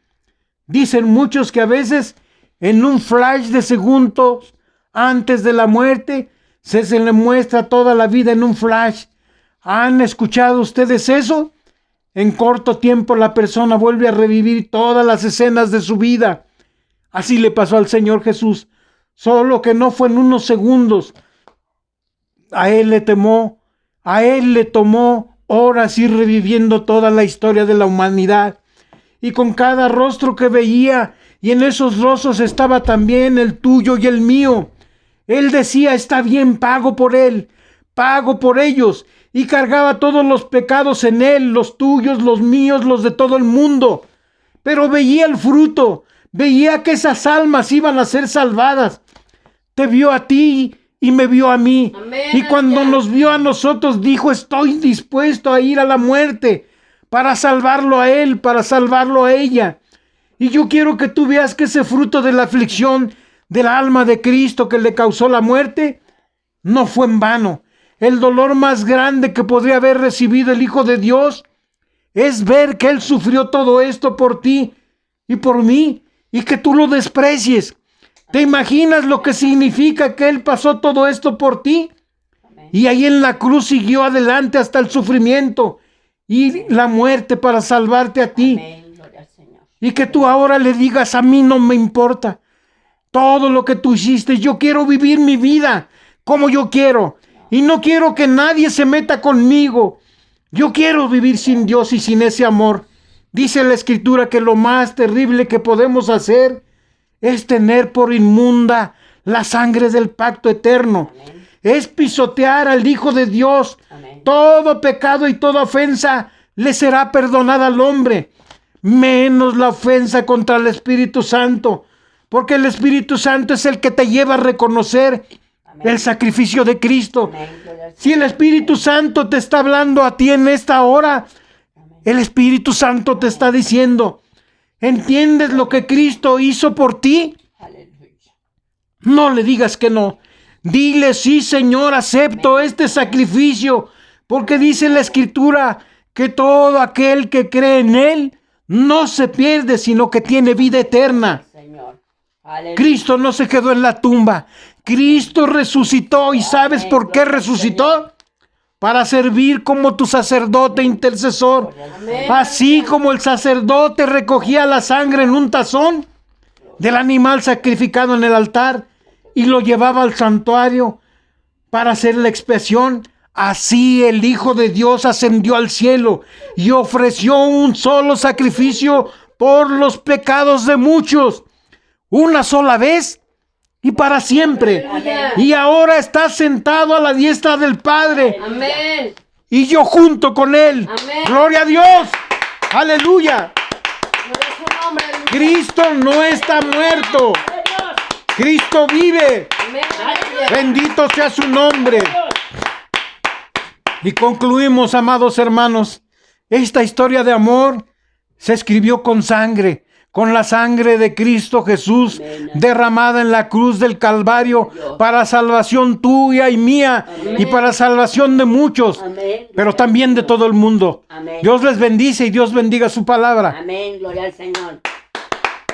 Dicen muchos que a veces en un flash de segundos antes de la muerte se le muestra toda la vida en un flash. ¿Han escuchado ustedes eso? En corto tiempo la persona vuelve a revivir todas las escenas de su vida. Así le pasó al Señor Jesús, solo que no fue en unos segundos. A Él le tomó horas ir reviviendo toda la historia de la humanidad. Y con cada rostro que veía, y en esos rostros estaba también el tuyo y el mío, Él decía: está bien, pago por él, pago por ellos. Y cargaba todos los pecados en él, los tuyos, los míos, los de todo el mundo. Pero veía el fruto, veía que esas almas iban a ser salvadas. Te vio a ti y me vio a mí. Amén, Y cuando aleluya. nos vio a nosotros, dijo: estoy dispuesto a ir a la muerte para salvarlo a él, para salvarlo a ella. Y yo quiero que tú veas que ese fruto de la aflicción del alma de Cristo que le causó la muerte no fue en vano. El dolor más grande que podría haber recibido el Hijo de Dios es ver que Él sufrió todo esto por ti y por mí, y que tú lo desprecies. ¿Te imaginas lo que significa que Él pasó todo esto por ti? Y ahí en la cruz siguió adelante hasta el sufrimiento y la muerte para salvarte a ti. Amén. Gloria al Señor. Y que tú ahora le digas, a mí no me importa todo lo que tú hiciste. Yo quiero vivir mi vida como yo quiero. Y no quiero que nadie se meta conmigo. Yo quiero vivir sin Dios y sin ese amor. Dice la Escritura que lo más terrible que podemos hacer es tener por inmunda la sangre del pacto eterno. Amén. Es pisotear al Hijo de Dios. Amén. Todo pecado y toda ofensa le será perdonada al hombre, menos la ofensa contra el Espíritu Santo, porque el Espíritu Santo es el que te lleva a reconocer Amén. el sacrificio de Cristo. Amén. Gloria al Si el Espíritu Santo te está hablando a ti en esta hora, el Espíritu Santo te está diciendo, ¿entiendes lo que Cristo hizo por ti? Aleluya. No le digas que no. Dile, sí, Señor, acepto este sacrificio, porque dice la Escritura que todo aquel que cree en Él no se pierde, sino que tiene vida eterna. Señor. Aleluya. Cristo no se quedó en la tumba. Cristo resucitó. ¿Y sabes por qué resucitó? Para servir como tu sacerdote intercesor. Amén. Así como el sacerdote recogía la sangre en un tazón del animal sacrificado en el altar y lo llevaba al santuario para hacer la expiación, así el Hijo de Dios ascendió al cielo y ofreció un solo sacrificio por los pecados de muchos, una sola vez y para siempre. Aleluya. Y ahora está sentado a la diestra del Padre Amén. y yo junto con Él. Amén. ¡Gloria a Dios! ¡Aleluya! Gloria a su nombre. aleluya. Cristo no está muerto. Cristo vive. Amén. Aleluya. Bendito sea su nombre. Y concluimos, amados hermanos, esta historia de amor se escribió con sangre, con la sangre de Cristo Jesús derramada en la cruz del Calvario para salvación tuya y mía y para salvación de muchos, Amén. pero también de todo el mundo. Amén. Dios les bendice y Dios bendiga su palabra. Amén. Gloria al Señor.